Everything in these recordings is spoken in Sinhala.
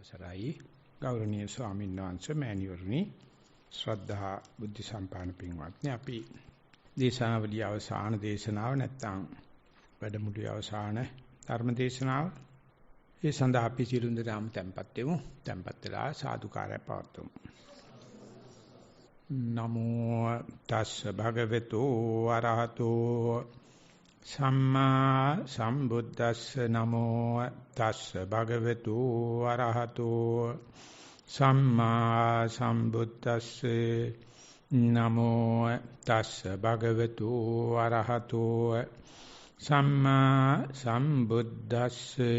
අවසරයි ගෞරවනීය ස්වාමීන් වහන්සේ මෑණිවරණි ශ්‍රද්ධා බුද්ධ සම්පන්න පින්වත්නි අපි දේශනාවලිය අවසාන දේශනාව නැත්නම් වැඩමුළුවේ අවසාන ධර්ම දේශනාව ඒ සඳහා අපි සිරුන් දරාම tempත් වෙමු tempත් වෙලා සාදුකාරය පවත්වමු නමෝ තස්ස භගවතු ආරහතෝ සම්මා සම්බුද්දස්ස නමෝ තස්ස භගවතු ආරහතෝ සම්මා සම්බුද්දස්සේ නමෝ තස්ස භගවතු ආරහතෝ සම්මා සම්බුද්දස්සේ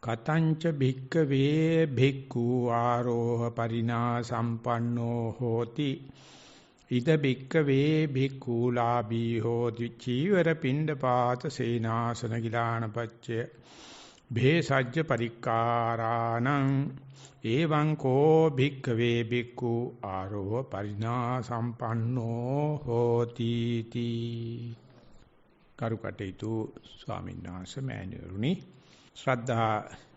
කතංච භික්ඛවේ භික්ඛු ආරෝහ පරිණා සම්පන්නෝ හෝති ඉද භික්ඛවේ භික්ඛු ලාභී හෝති චීවර පිණ්ඩපාත සේනාසන ගිලානපච්චය භේසජ්ජ පරික්කාරාණං එවං කෝ භික්ඛවේ භික්ඛු ආරෝහ පරිණා සම්පන්නෝ හෝති තී කරුකටේතු ස්වාමීන් වහන්සේ මෑණිවරුනි ශ්‍රද්ධා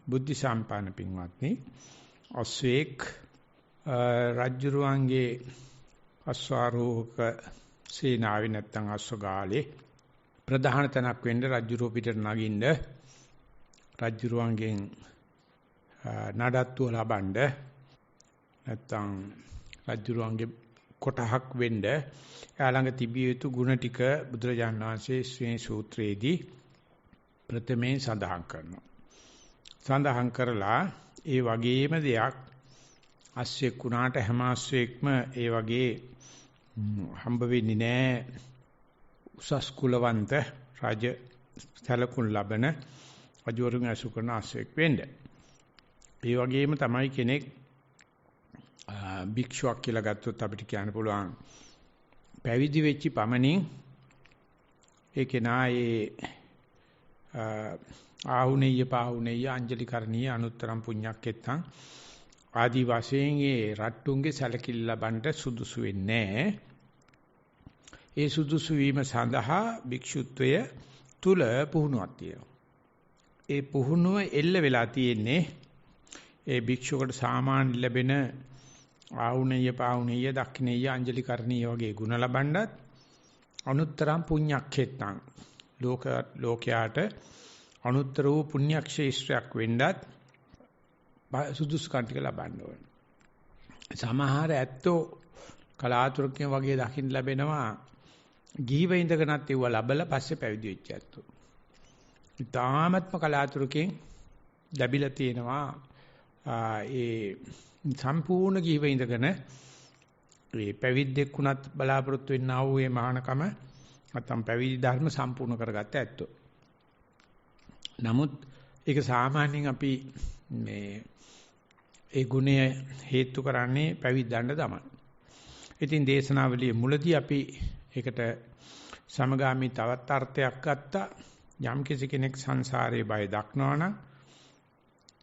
බුද්ධ සම්පන්න පින්වත්නි අස්වේක් රජුරුවන්ගේ අස්වාරෝහක සේනාවේ නැත්තම් අස්වගාලේ ප්‍රධාන තැනක් වෙන්න රජුරුව පිටට නගින්න රජුරුවන්ගෙන් නඩත්තුව ලබන්න නැත්තම් රජුරුවන්ගේ කොටහක් වෙන්න එයා ළඟ තිබිය යුතු ගුණ ටික බුදුරජාණන් වහන්සේ ශ්‍රී සූත්‍රයේදී ප්‍රථමයෙන් සඳහන් කරනවා. සඳහන් කරලා ඒ වගේම දෙයක් අස්සෙක් වුණාට හැම අස්සෙක්ම ඒ වගේ හම්බ වෙන්නේ නැහැ. උසස් කුලවන්ත රජ සැලකුම් ලබන රජවරුන් ඇසු කරන අස්සෙක් වෙන්න. ඒ වගේම තමයි කෙනෙක් භික්ෂුවක් කියලා ගත්තොත් අපිට කියන්න පුළුවන් පැවිදි වෙච්ච පමණින් ඒ කෙනා ආහුනේය පාහුනේය අංජලි කරණීය අනුත්තරම් පුඤ්ඤක්කෙත්තං ආදි වශයෙන් ඒ රට්ටුන්ගේ සැලකිලි ලබන්න සුදුසු වෙන්නේ ඒ සුදුසු වීම සඳහා භික්ෂුත්වය තුල පුහුණුවක් තියෙනවා. ඒ පුහුණුව එල්ල වෙලා තියෙන්නේ ඒ භික්ෂුවකට සාමාන්‍ය ලැබෙන ආහුනේය පාහුනේය දක්ඛිනේය අංජලි කරණීය වගේ ගුණ ලබන්නත් අනුත්තරම් පුඤ්ඤක්කෙත්තං ලෝකයාට අනුත්තර වූ පුණ්‍යක්ෂේත්‍රයක් වෙන්නත් සුදුසුකම් ටික ලබන්න ඕනේ. සමහර ඇත්තෝ කලාතුරකින් වගේ දකින්න ලැබෙනවා ගීව ඉඳගෙනත් ඒව ලැබලා පස්සේ පැවිදි වෙච්ච ඇත්තෝ. ඊටාත්ම කලාතුරකින් ලැබිලා තියෙනවා ඒ සම්පූර්ණ ගීව ඉඳගෙන මේ පැවිද්දෙක් වුණත් බලාපොරොත්තු වෙන්නා වූ මේ මහානකම නැත්නම් පැවිදි ධර්ම සම්පූර්ණ කරගත්ත ඇත්තෝ. නමුත් ඒක සාමාන්‍යයෙන් අපි මේ ඒ ගුණය හේතු කරන්නේ පැවිද්දන්න තමයි. ඉතින් දේශනාවලියේ මුලදී අපි ඒකට සමගාමී තවත් අර්ථයක් ගත්තා. යම් කිසි කෙනෙක් සංසාරයේ බය දක්නවනම්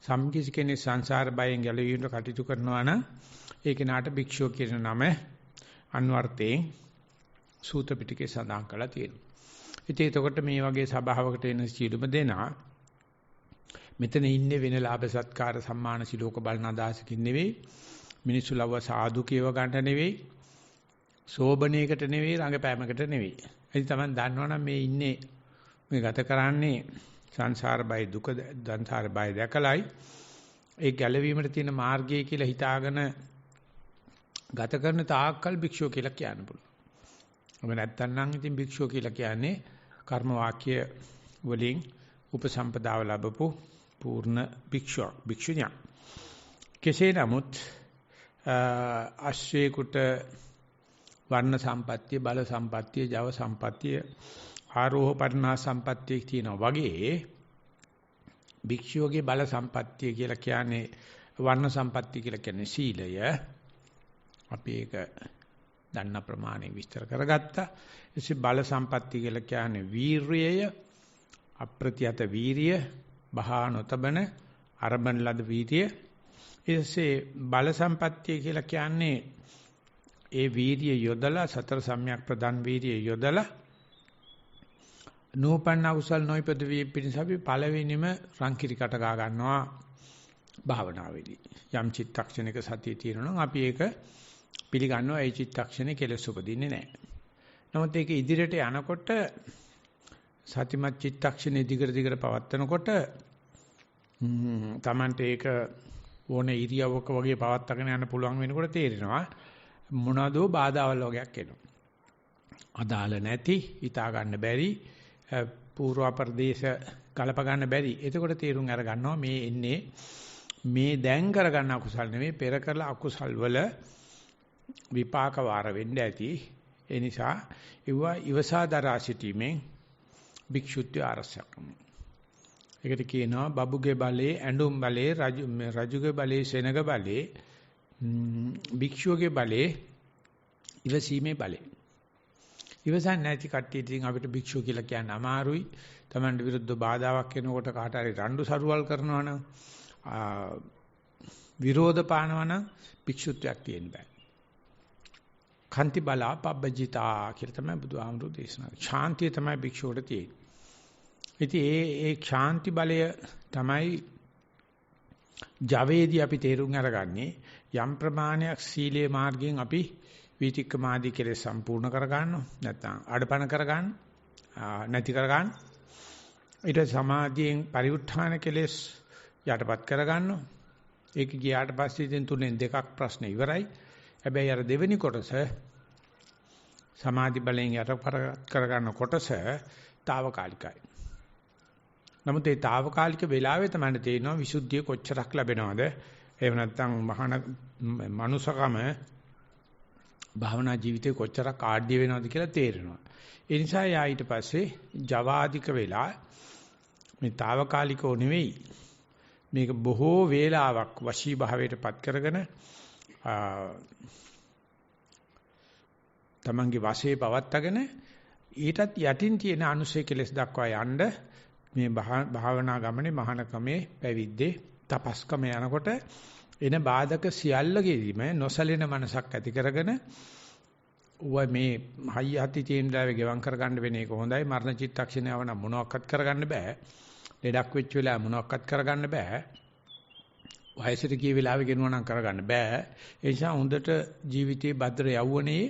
සම් කිසි කෙනෙක් සංසාර බයෙන් ගැලවීමට කටයුතු කරනවා නම් ඒ කෙනාට භික්ෂුව කියන නම අන්වර්ථයෙන් සූත පිටකේ සඳහන් කරලා තියෙනවා. ඉතින් එතකොට මේ වගේ සභාවකට එන සියලුම දෙනා මෙතන ඉන්නේ වෙන ලාභ සත්කාර සම්මාන සිලෝක බලන අදහසකින් නෙවෙයි, මිනිස්සු ලව්ව සාදු කියව ගන්න නෙවෙයි, සෝබණයකට නෙවෙයි, රංගපෑමකට නෙවෙයි. ඉතින් තමයි දන්නවනම් මේ ඉන්නේ මේ ගත කරන්නේ සංසාර බය දුක සංසාර බය දැකලයි ඒ ගැලවීමට තියෙන මාර්ගය කියලා හිතාගෙන ගත කරන තාක්කල් භික්ෂුව කියලා කියන්න පුළුවන්. ඔබ නැත්තම් ඉතින් භික්ෂුව කියලා කියන්නේ කර්ම වාක්‍ය වලින් උපසම්පදාව ලැබපු පූර්ණ භික්ෂුවක් භික්ෂුණියක්. කෙසේ නමුත් අශ්වේකුට වර්ණ සම්පත්තිය බල සම්පත්තිය ජව සම්පත්තිය ආරෝහ පරිණා සම්පත්තිය තියෙනවා වගේ භික්ෂුවගේ බල සම්පත්තිය කියලා කියන්නේ වර්ණ සම්පත්තිය කියලා කියන්නේ සීලය. අපි ඒක දන්න ප්‍රමාණය විස්තර කරගත්තා. එසේ බල සම්පත්තිය කියලා කියන්නේ වීරියය, අප්‍රත්‍යත වීරිය, බහා නොතබන අරබන් ලද වීරිය. එසේ බල සම්පත්තිය කියලා කියන්නේ ඒ වීරිය යොදලා සතර සම්‍යක් ප්‍රදාන් වීරිය යොදලා නූපන්න කුසල් නොයිපද වී පිණිස අපි පළවෙනිම රංකිරි කට ගා ගන්නවා භාවනාවේදී. යම් චිත්තක්ෂණයක සතිය තියෙනවා නම් අපි ඒක පිළිගන්නවා ඒ චිත්තක්ෂණේ කෙලෙස් උපදින්නේ නැහැ. නමුත් ඒක ඉදිරියට යනකොට සතිමත් චිත්තක්ෂණේ දිගට පවත්නකොට Tamante ඒක ඕනේ ඉරියව්වක වගේ පවත්වාගෙන යන්න පුළුවන් වෙනකොට තේරෙනවා මොනවාදෝ බාධාවල් වගේක් එනවා. අදාළ නැති, හිතා ගන්න බැරි, පූර්ව ප්‍රදේශ කලප ගන්න බැරි. එතකොට තීරුම් අර ගන්නවා මේ එන්නේ මේ දැන් කරගන්න අකුසල් නෙමෙයි පෙර කරලා අකුසල් වල විපාක වාර වෙන්න ඇති. ඒ නිසා ඉවවා ඉවසා දරා සිටීමෙන් භික්ෂුත්වය ආරක්ෂා කරනවා. ඒකට කියනවා බබුගේ බලේ, ඇඬුම් බලේ, රජුගේ බලේ, සෙනග බලේ, භික්ෂුවගේ බලේ, ඉවසීමේ බලේ. ඉවසන්නේ නැති කට්ටියට ඉතින් අපිට භික්ෂුව කියලා කියන්න අමාරුයි. Tamanට විරුද්ධ බාධාවක් එනකොට කාට හරි රණ්ඩු සරුවල් කරනවා නම් විරෝධ පානවා නම් භික්ෂුත්වයක් තියෙන්න බෑ. කන්ති බලා පබ්බජිතා කියලා තමයි බුදුහාමුදුරු දේශනා කරන්නේ. ශාන්තිය තමයි භික්ෂුවට තියෙන්නේ. ඉතින් ඒ ශාන්ති බලය තමයි ජවයේදී අපි තේරුම් අරගන්නේ යම් ප්‍රමාණයක් සීලේ මාර්ගයෙන් අපි වීතික්කමාදී කෙලෙස් සම්පූර්ණ කරගන්නවා. නැත්නම් අඩපණ කරගන්න, නැති කරගන්න. ඊට සමාධියෙන් පරිඋත්ථාන කෙලෙස් යටපත් කරගන්නවා. ඒක ගියාට පස්සේ ඉතින් තුනෙන් දෙකක් ප්‍රශ්න ඉවරයි. හැබැයි අර දෙවෙනි කොටස සමාධි බලයෙන් යටපත් කරගන්න කොටස తాවකාලිකයි. නමුත් ඒ తాවකාලික වෙලාවේ තමයි තේරෙනවා විසුද්ධිය කොච්චරක් ලැබෙනවද? එහෙම නැත්නම් මනුසකම භාවනා ජීවිතේ කොච්චරක් ආඩ්‍ය වෙනවද කියලා තේරෙනවා. ඒ නිසා යා ඊට පස්සේ ජවාදික වෙලා මේ తాවකාලිකව නෙවෙයි මේක බොහෝ වේලාවක් වශී භාවයටපත් කරගෙන තමන්ගේ වාසේ පවත්වාගෙන ඊටත් යටින් තියෙන අනුසය කෙලස් දක්වා යන්න මේ භාවනා ගමනේ මහානකමේ පැවිද්දේ තපස්කම යනකොට එන බාධක සියල්ලකෙදිම නොසලෙන මනසක් ඇති කරගෙන ඌව මේ හයි යති තේන්දාවේ ගෙවම් කරගන්න වෙන එක හොඳයි. මරණ චිත්තක්ෂණයව නම් මොනවත් කරගන්න බෑ. ලෙඩක් වෙච්ච වෙලාව මොනවත් කරගන්න බෑ. වයසට ගිය වෙලාවෙ ගෙනුවා නම් කරගන්න බෑ. ඒ නිසා හොඳට ජීවිතයේ භද්‍ර යවුවනේ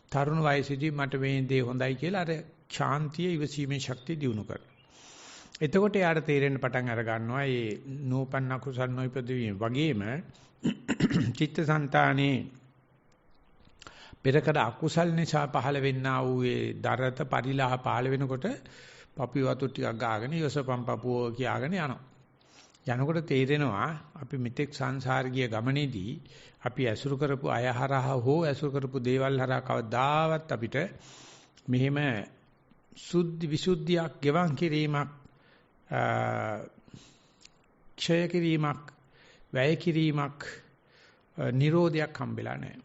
තරුණ වයසේදී මට මේ දේ හොඳයි කියලා අර ශාන්තිය ඉවසීමේ ශක්තිය දිනු කරනවා. එතකොට යාට තේරෙන්න පටන් අර ගන්නවා මේ නූපන්න කුසල් නොයිපදවීම වගේම චිත්තසංතානේ පෙරකඩ අකුසල් නිසා පහළ වෙන්නා වූ ඒ දරත පරිලාහ පහළ වෙනකොට පපි වතු ටිකක් ගාගෙන යොසපම් පපුව කියාගෙන යනවා. යනකොට තේරෙනවා අපි මෙතෙක් සංසාරික ගමනේදී අපි ඇසුරු කරපු අය හරහා හෝ ඇසුරු කරපු දේවල් හරහා කවදාවත් අපිට මෙහෙම සුද්ධි විසුද්ධියක් ගෙවන් කිරීමක් ක්ෂය කිරීමක් වැය කිරීමක් නිරෝධයක් හම්බෙලා නැහැ.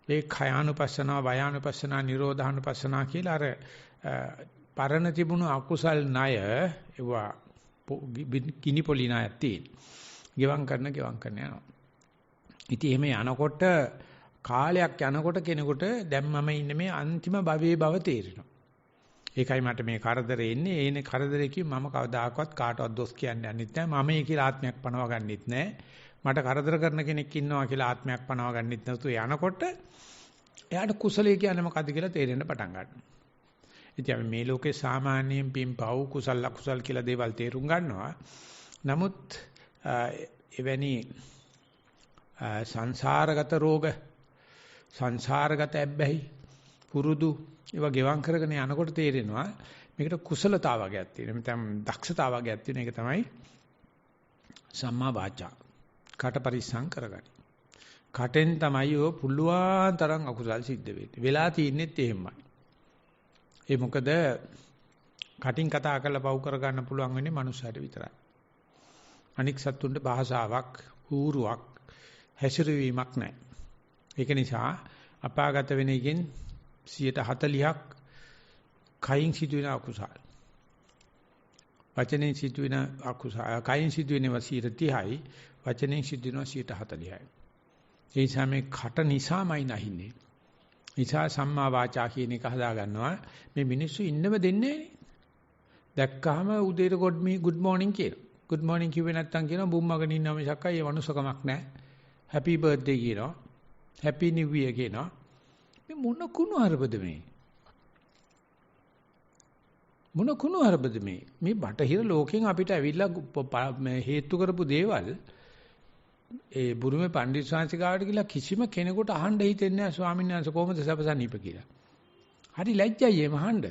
ඒ khයානුපස්සනා වයානුපස්සනා නිරෝධානුපස්සනා කියලා අර පරණ තිබුණු අකුසල් ණය ඒවා කිනිපොලි ණයක් තියෙන. ගෙවම් කරන යනවා. ඉතින් එහෙම යනකොට කාලයක් යනකොට කෙනෙකුට දැන් මම ඉන්නේ මේ අන්තිම භවයේ බව තේරෙනවා. ඒකයි මට මේ කරදරේ එන්නේ. ඒනේ කරදරේකින් මම කවදාකවත් කාටවත් දොස් කියන්නේ නැන්නෙත් නෑ. මම මේ කියලා ආත්මයක් පනව ගන්නෙත් නෑ. මට කරදර කරන කෙනෙක් ඉන්නවා කියලා ආත්මයක් පනව ගන්නෙත් නැතු යනකොට එයාට කුසලයේ කියන්නේ මොකද්ද කියලා තේරෙන්න පටන් ගන්නවා. ඉතින් අපි මේ ලෝකේ සාමාන්‍යයෙන් පින්පව් කුසල අකුසල් කියලා දේවල් තේරුම් ගන්නවා. නමුත් එවැනි සංසාරගත රෝග සංසාරගත ඇබ්බැහි පුරුදු ඒවා ගෙවම් කරගෙන යනකොට තේරෙනවා මේකට කුසලතාවයක් තියෙනවා. නැත්නම් දක්ෂතාවයක් තියෙන එක තමයි සම්මා වාචා. කට පරිස්සම් කරගන්න. කටෙන් තමයි ඔය පුළුවන් තරම් අකුසල් සිද්ධ වෙන්නේ. වෙලා තින්නෙත් එහෙමයි. ඒ මොකද කටින් කතා කරලා පව් කරගන්න පුළුවන් වෙන්නේ මනුස්සයට විතරයි. අනික් සත්තුන්ට භාෂාවක්, ඌරුවක්, හැසිරවීමක් නැහැ. ඒක නිසා අපාගත වෙන එකෙන් 40%ක් කයින් සිදුවෙන අකුසල. වචනෙන් සිදුවෙන අකුසල, කයින් සිදුවෙනවා 30%යි, වචනෙන් සිදුවෙනවා 40%යි. ඒ නිසා මේ කට නිසාමයි නැහින්නේ. නිසා සම්මා වාචා කියන එක හදා ගන්නවා. මේ මිනිස්සු ඉන්නම දෙන්නේ නැහැ. දැක්කහම උදේට good morning කියනවා. good morning කිව්වේ නැත්තම් කියනවා බුම්මගෙන ඉන්නව මිසක් අය මනුස්සකමක් නැහැ. happy birthday කියනවා. happy new year කියනවා. මේ මොන කුණු හරපද මේ? මොන කුණු හරපද මේ? මේ බටහිර ලෝකෙන් අපිට ඇවිල්ලා මේ හේතු කරපු දේවල් ඒ බුරුමේ පණ්ඩිත ශාන්තිකාවට කියලා කිසිම කෙනෙකුට අහන්න හිතෙන්නේ නැහැ ස්වාමීන් වහන්සේ කොහොමද සපසනීප කියලා. හරි ලැජ්ජයි එහෙම අහන්න.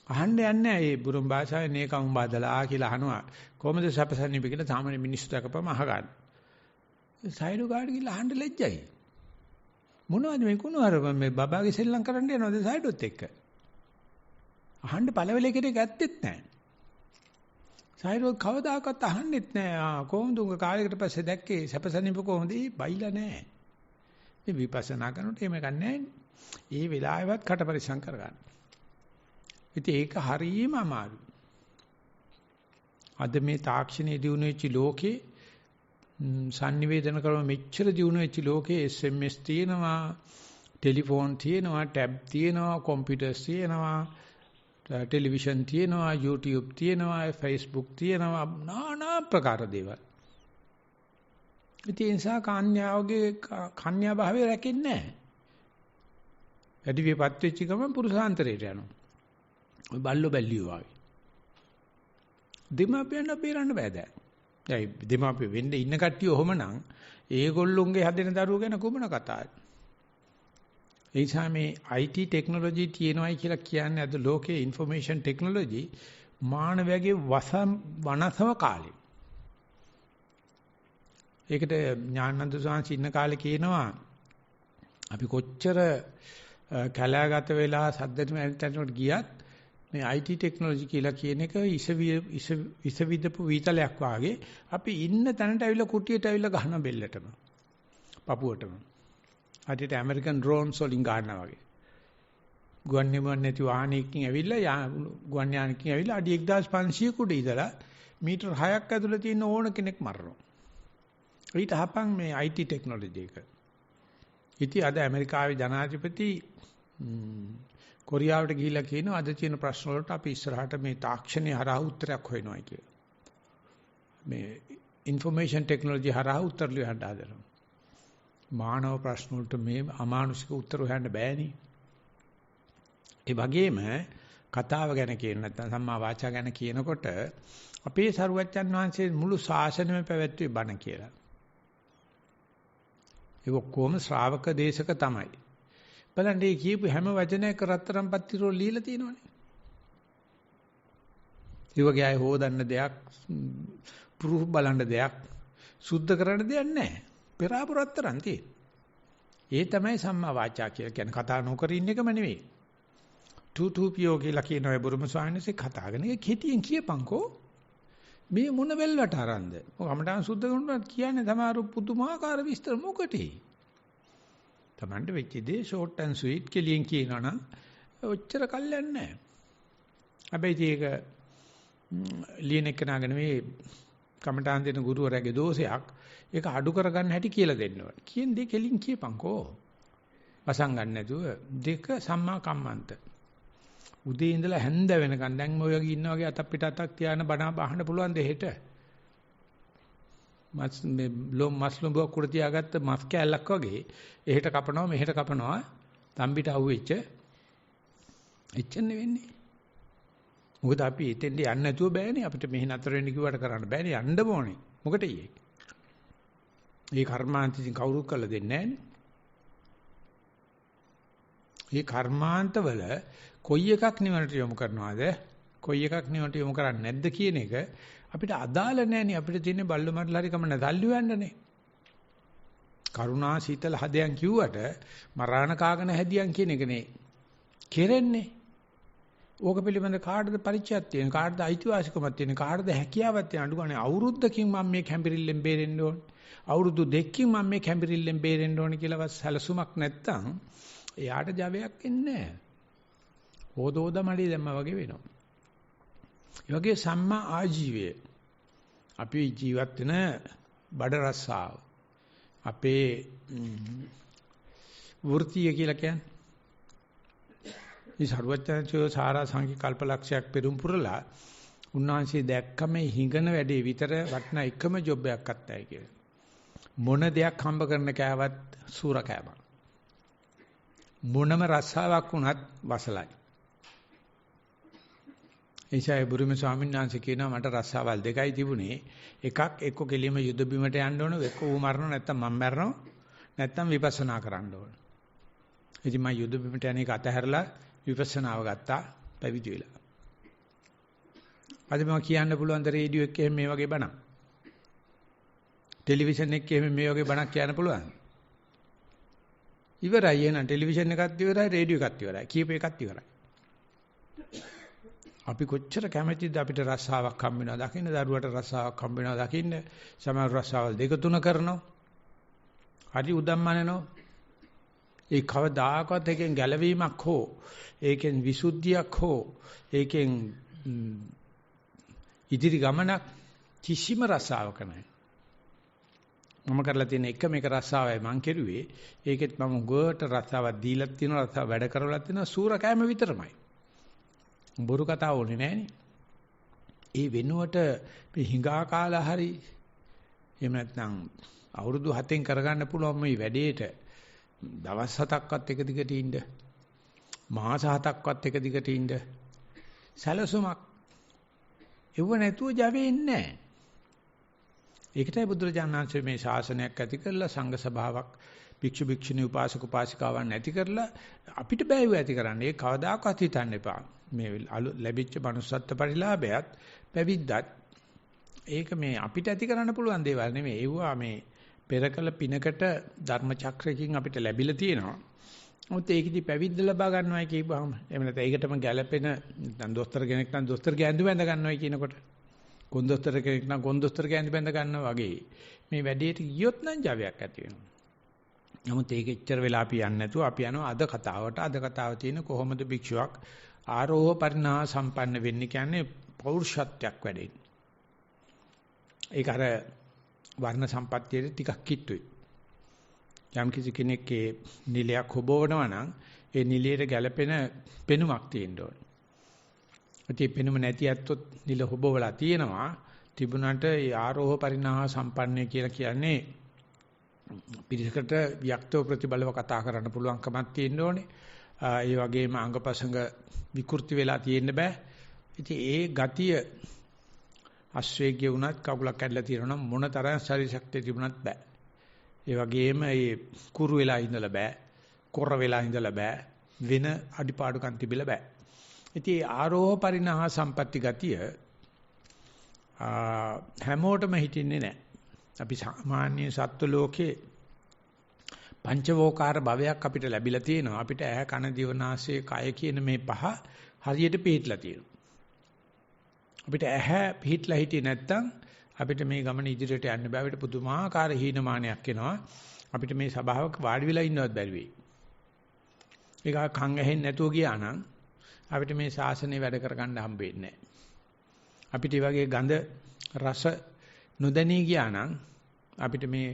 අහන්න යන්නේ ඒ බුරුම් භාෂාවේ නේකම් බදලා කියලා අහනවා. කොහොමද සපසනීප කියලා සාමාන්‍ය මිනිස්සු දකපම අහගන්න. සයිඩු කාඩ් කියලා අහන්න ලැජ්ජයි. මොනවද මේ කුණු අර මේ බබාගේ සෙල්ලම් කරන්න යනවද සයිඩොත් එක්ක? අහන්න පළවෙලේ කෙනෙක් ඇත්තෙත් නැහැ. සයිඩෝ කවදාකවත් අහන්නෙත් නැහැ. කොහොමද උංග කාලයකට පස්සේ දැක්කේ සපසනීප කොහොමද? බයිලා නැහැ. මේ විපස්සනා කරනකොට එහෙම ගන්නෑ. ඒ වෙලාවෙවත් කට පරිසම් කරගන්න. ඉතින් ඒක හරියම අමාරුයි. අද මේ තාක්ෂණයේ දියුණු වෙච්ච ලෝකේ sannivedana කරන මෙච්චර දියුණු වෙච්ච ලෝකේ SMS තියෙනවා, ටෙලිෆෝන් තියෙනවා, ටැබ් තියෙනවා, කම්පියුටර්ස් තියෙනවා, ටෙලිවිෂන් තියෙනවා, YouTube තියෙනවා, Facebook තියෙනවා, নানা ප්‍රකාර දේවල්. ඉතින් ඒ නිසා කන්‍යාවගේ කන්‍යා භාවය රැකෙන්නේ නැහැ. වැඩි විපත් වෙච්ච ගමන් පුරුෂාන්තරයට යනවා. ඔය බල්ලෝ බැල්ලියෝ වගේ. දෙමාපියන් බේරන්න බෑ දැන්. දැන් දෙමාපිය වෙන්න ඉන්න කට්ටිය ඔහොමනම් ඒගොල්ලොන්ගේ හැදෙන දරුවෝ ගැන කොමන කතාවද? ඒ නිසා මේ IT ටෙක්නොලොජි තියෙනවායි කියලා කියන්නේ අද ලෝකේ ইনফরমේෂන් ටෙක්නොලොජි මානවයාගේ වනසම කාලේ. ඒකට ඥානানন্দ සාංශ ඉන්න කාලේ කියනවා අපි කොච්චර කලාගත වෙලා සද්දට මැරිටනට ගියත් මේ IT ටෙක්නොලොජි කියලා කියන එක ඉස විදපු වීතලයක් වාගේ අපි ඉන්න තැනට ඇවිල්ලා කුටියට ඇවිල්ලා ගහන බෙල්ලටම පපුවටම අදිට ඇමරිකන් ඩ්‍රෝන්ස් වලින් ගන්නවා වගේ ගුවන් නිමන් නැති වාහනයකින් ඇවිල්ලා ගුවන් යානකින් ඇවිල්ලා අඩි 1500 කුඩ ඉඳලා මීටර් 6ක් ඇතුළේ තියෙන ඕන කෙනෙක් මරනවා. ඊට හපන් මේ IT ටෙක්නොලොජි එක. ඉතින් අද ඇමරිකාවේ ජනාධිපති කොරියාවට ගිහිල්ලා කියනවා අද තියෙන ප්‍රශ්න වලට අපි ඉස්සරහට මේ තාක්ෂණය හරහා උත්තරයක් හොයනවා කියලා. මේ ইনফরমේෂන් ටෙක්නොලොජි හරහා උත්තර ලියන්න හදනවා. මානව ප්‍රශ්න වලට මේ අමානුෂික උත්තර හොයන්න බෑනේ. ඒ වගේම කතාව ගැන කියන නැත්නම් සම්මා වාචා ගැන කියනකොට අපේ සරුවච්චන් වහන්සේ මුළු ශාසනයම පැවැත්වුවේ බණ කියලා. ඒක කොහොම ශ්‍රාවක දේශක තමයි. බලන්න මේ කියපු හැම වචනයක රත්තරන් පත්තිරෝ লীලා තියෙනවනේ. ඒ වගේ අය හොදන්න දෙයක්, පුරුහු බලන්න දෙයක්, සුද්ධ කරන්න දෙයක් නැහැ. පෙරාපු රත්තරන් තියෙන. ඒ තමයි සම්මා වාචා කියලා කියන්නේ. කතා නොකර ඉන්න එකම නෙවෙයි. තුතුපියෝ කියලා කියන ඔය බුරුම ස්වාමීන් වහන්සේ කතා කරන එක කෙටියෙන් කියපන්කෝ. මේ මොන වෙල්වට අරන්ද? මොකමඩාන් සුද්ධ කරනවා කියන්නේ සමහර පුදුමාකාර විස්තර මොකටේ? Tamante වෙච්ච දේ short and sweet කෙලියෙන් කියනවා නම් ඔච්චර කල්යන්නේ නැහැ. හැබැයි ඒක ලියන එක නාගෙන මේ කමටාන් දෙන ගුරුවරයාගේ දෝෂයක්. ඒක අඩු කරගන්න හැටි කියලා දෙන්න ඕනේ. කියන දේ කෙලින් කියපන්කෝ. වසන් ගන්න නැතුව දෙක සම්මා කම්මන්ත. උදේ ඉඳලා හැන්ද වෙනකන් දැන් ඔය වගේ ඉන්න වගේ අතක් පිට අතක් තියාන බණ අහන්න පුළුවන් දෙහෙට. මස් ලොඹුවක් උඩ තියාගත්ත මස් කෑල්ලක් වගේ එහෙට කපනවා මෙහෙට කපනවා තම්බිට අහුවෙච්ච එච්චන්නේ වෙන්නේ. මොකද අපි එතෙන්ට යන්න නැතුව බෑනේ අපිට මෙහෙ නතර වෙන්න කිව්වට කරන්න බෑනේ යන්න ඕනේ. මොකටද ඊයේ? මේ කර්මාන්තයෙන් කවුරුත් කළ දෙන්නේ නැහැනේ. මේ කර්මාන්තවල කොයි එකක් නිවනට යොමු කරනවද කොයි එකක් නිවනට යොමු කරන්නේ නැද්ද කියන එක අපිට අදාළ නැහැනේ. අපිට තියෙන්නේ බල්ල මරලා හරි කම නැදල්ලු යන්නනේ. කරුණා සීතල හදයන් කිව්වට මරාණ කාගෙන හැදියන් කියන එකනේ කෙරෙන්නේ. ඕක පිළිබඳ කාටද පරිචයක් තියෙන කාටද අයිතිවාසිකමක් තියෙන කාටද හැකියාවක් තියෙන අඩුගානේ අවුරුද්දකින් මම මේ කැම්බරිල්ලෙන් බේරෙන්න ඕනේ අවුරුදු දෙකකින් මම මේ කැම්බරිල්ලෙන් බේරෙන්න ඕනේ කියලාවත් සැලසුමක් නැත්තම් එයාට ජවයක් එන්නේ නැහැ. හොදෝද මඩේ දැම්මා වගේ වෙනවා. ඒ වගේ සම්මා ආජීවය අපි ජීවත් වෙන බඩ රස්සාව අපේ වෘත්තිය කියලා කියන්නේ මේ සරුවචනචෝ සාරා සංකල්ප ලක්ෂයක් පෙරම් පුරලා උන්වහන්සේ දැක්කම හිඟන වැඩේ විතර වටන එකම ජොබ් එකක් අත්තයි කියලා. මොන දෙයක් හම්බ කරන කෑවත් සූර කෑමක්. මොනම රස්සාවක් වුණත් වසලයි. එයිසයි බුරුම ස්වාමීන් වහන්සේ කියනවා මට රස්සාවල් දෙකයි තිබුණේ. එකක් එක්ක කෙලිම යුද බිමට යන්න ඕන, එක්ක ඌ මරනවා නැත්නම් මම මරනවා, නැත්නම් විපස්සනා කරන්න ඕන. ඉතින් මම යුද බිමට යන එක අතහැරලා විපස්සනාව ගත්තා පැවිදි වෙලා. අද මම කියන්න පුළුවන් ද රේඩියෝ එකේ මේ වගේ බණක්. ටෙලිවිෂන් එකේ මේ වගේ බණක් කියන්න පුළුවන්. ඉවරයි එහෙනම් ටෙලිවිෂන් එකත් ඉවරයි රේඩියෝ එකත් ඉවරයි. කීප එකත් ඉවරයි. අපි කොච්චර කැමැතිද අපිට රස්සාවක් හම්බ වෙනවා දකින්න, දරුවට රස්සාවක් හම්බ වෙනවා දකින්න, සමහර රස්සාවල් දෙක තුන කරනවා. හරි උදම්මනනෝ. ඒ කවදාකවත් එකෙන් ගැලවීමක් හෝ, ඒකෙන් විසුද්ධියක් හෝ, ඒකෙන් ඉදිරි ගමනක් කිසිම රස්සාවක නැහැ. මම කරලා තියෙන එකම එක රස්සාවයි මං කෙරුවේ. ඒකෙත් මම ගොඩට රස්සාවක් දීලා තියෙනවා, රස්සාව වැඩ කරවලා තියෙනවා, සූර කෑම විතරමයි. බොරු කතා ඕනේ නෑනේ. ඒ වෙනුවට මේ හිඟා කාලා හරි එහෙම නැත්නම් අවුරුදු 7න් කරගන්න පුළුවන් මේ වැඩේට දවස් 7ක්වත් එක දිගට ඉන්න, මාස 7ක්වත් එක දිගට ඉන්න සැලසුමක් එව්ව නැතුව ජවෙන්නේ නැහැ. ඒකටයි බුදුරජාණන් වහන්සේ මේ ශාසනයක් ඇති කරලා සංඝ සභාවක්, භික්ෂු භික්ෂුණී උපාසක උපාසිකාවන් ඇති කරලා අපිට බෑව ඇති කරන්න. ඒක කවදාකවත් හිතන්න එපා. මේ ලැබිච්ච manussත්ත්ව පරිලාභයත් පැවිද්දත් ඒක මේ අපිට ඇති කරන්න පුළුවන් දේවල් නෙමෙයි. ඒවා මේ පෙරකල පිනකට ධර්ම චක්‍රයකින් අපිට ලැබිලා තියෙනවා. මොකද ඒකෙදි පැවිද්ද ලබා ගන්නවයි කියපුවාම එහෙම නැත්නම් ඒකටම ගැළපෙන නැත්නම් දොස්තර කෙනෙක් නම් දොස්තරගේ ඇඳුම ඇඳ ගන්නවයි කියනකොට කොන්දොස්තර කෙනෙක් නම් කොන්දොස්තරගේ ඇඳුම ඇඳ ගන්නවා වගේ මේ වැඩේට ගියොත් නම් ජවයක් ඇති වෙනවා. නමුත් ඒක එච්චර වෙලා අපි යන්නේ නැතුව අපි යනවා අද කතාවට. අද කතාව තියෙන කොහොමද භික්ෂුවක් ආරෝහ පරිණාහ සම්පන්න වෙන්නේ කියන්නේ පෞරුෂත්වයක් වැඩෙන්නේ. ඒක අර වර්ණ සම්පත්තියේ ටිකක් කිට්ටුයි. යම් කිසි කෙනෙක්ගේ නිලයක් හොබවනවා නම් ඒ නිලයට ගැළපෙන පෙනුමක් තියෙන්න ඕනේ. ඒ පෙනුම නැති ඇත්තොත් නිල හොබවලා තියෙනවා. තිබුණාට ඒ ආරෝහ පරිණාහ සම්පන්නය කියලා කියන්නේ පිරිසකට වික්තව ප්‍රතිබලව කතා කරන්න පුළුවන්කමක් තියෙන්න ඕනේ. ඒ වගේම අංගපසංග විකෘති වෙලා තියෙන්න බෑ. ඉතින් ඒ ගතිය අශ්වේග්‍ය වුණත් කකුලක් කැඩලා තියෙනවා නම් මොන තරම් ශරීර ශක්තිය තිබුණත් බෑ. ඒ වගේම ඒ කුරු වෙලා ඉඳලා බෑ. කොර වෙලා ඉඳලා බෑ. වෙන අඩිපාඩුකම් තිබිලා බෑ. ඉතින් ආරෝහ පරිණාහ සම්පatti ගතිය හැමෝටම හිටින්නේ නැහැ. අපි සාමාන්‍ය සත්ත්ව ලෝකේ පංචවෝකාර භවයක් අපිට ලැබිලා තියෙනවා. අපිට ඇහ කන දිව නාසය කය කියන මේ පහ හරියට පිළිట్లా තියෙනවා. අපිට ඇහ පිළිట్లా හිටියේ නැත්තම් අපිට මේ ගමන ඉදිරියට යන්න බෑ. අපිට පුදුමාකාර හීනමානයක් එනවා. අපිට මේ සබාවක වාඩි වෙලා ඉන්නවත් බැරි වෙයි. ඒක කන් ඇහෙන්නේ නැතුව ගියා නම් අපිට මේ ශාසනය වැඩ කරගන්න හම්බෙන්නේ නැහැ. අපිට මේ වගේ ගඳ රස නොදැනී ගියා නම් අපිට මේ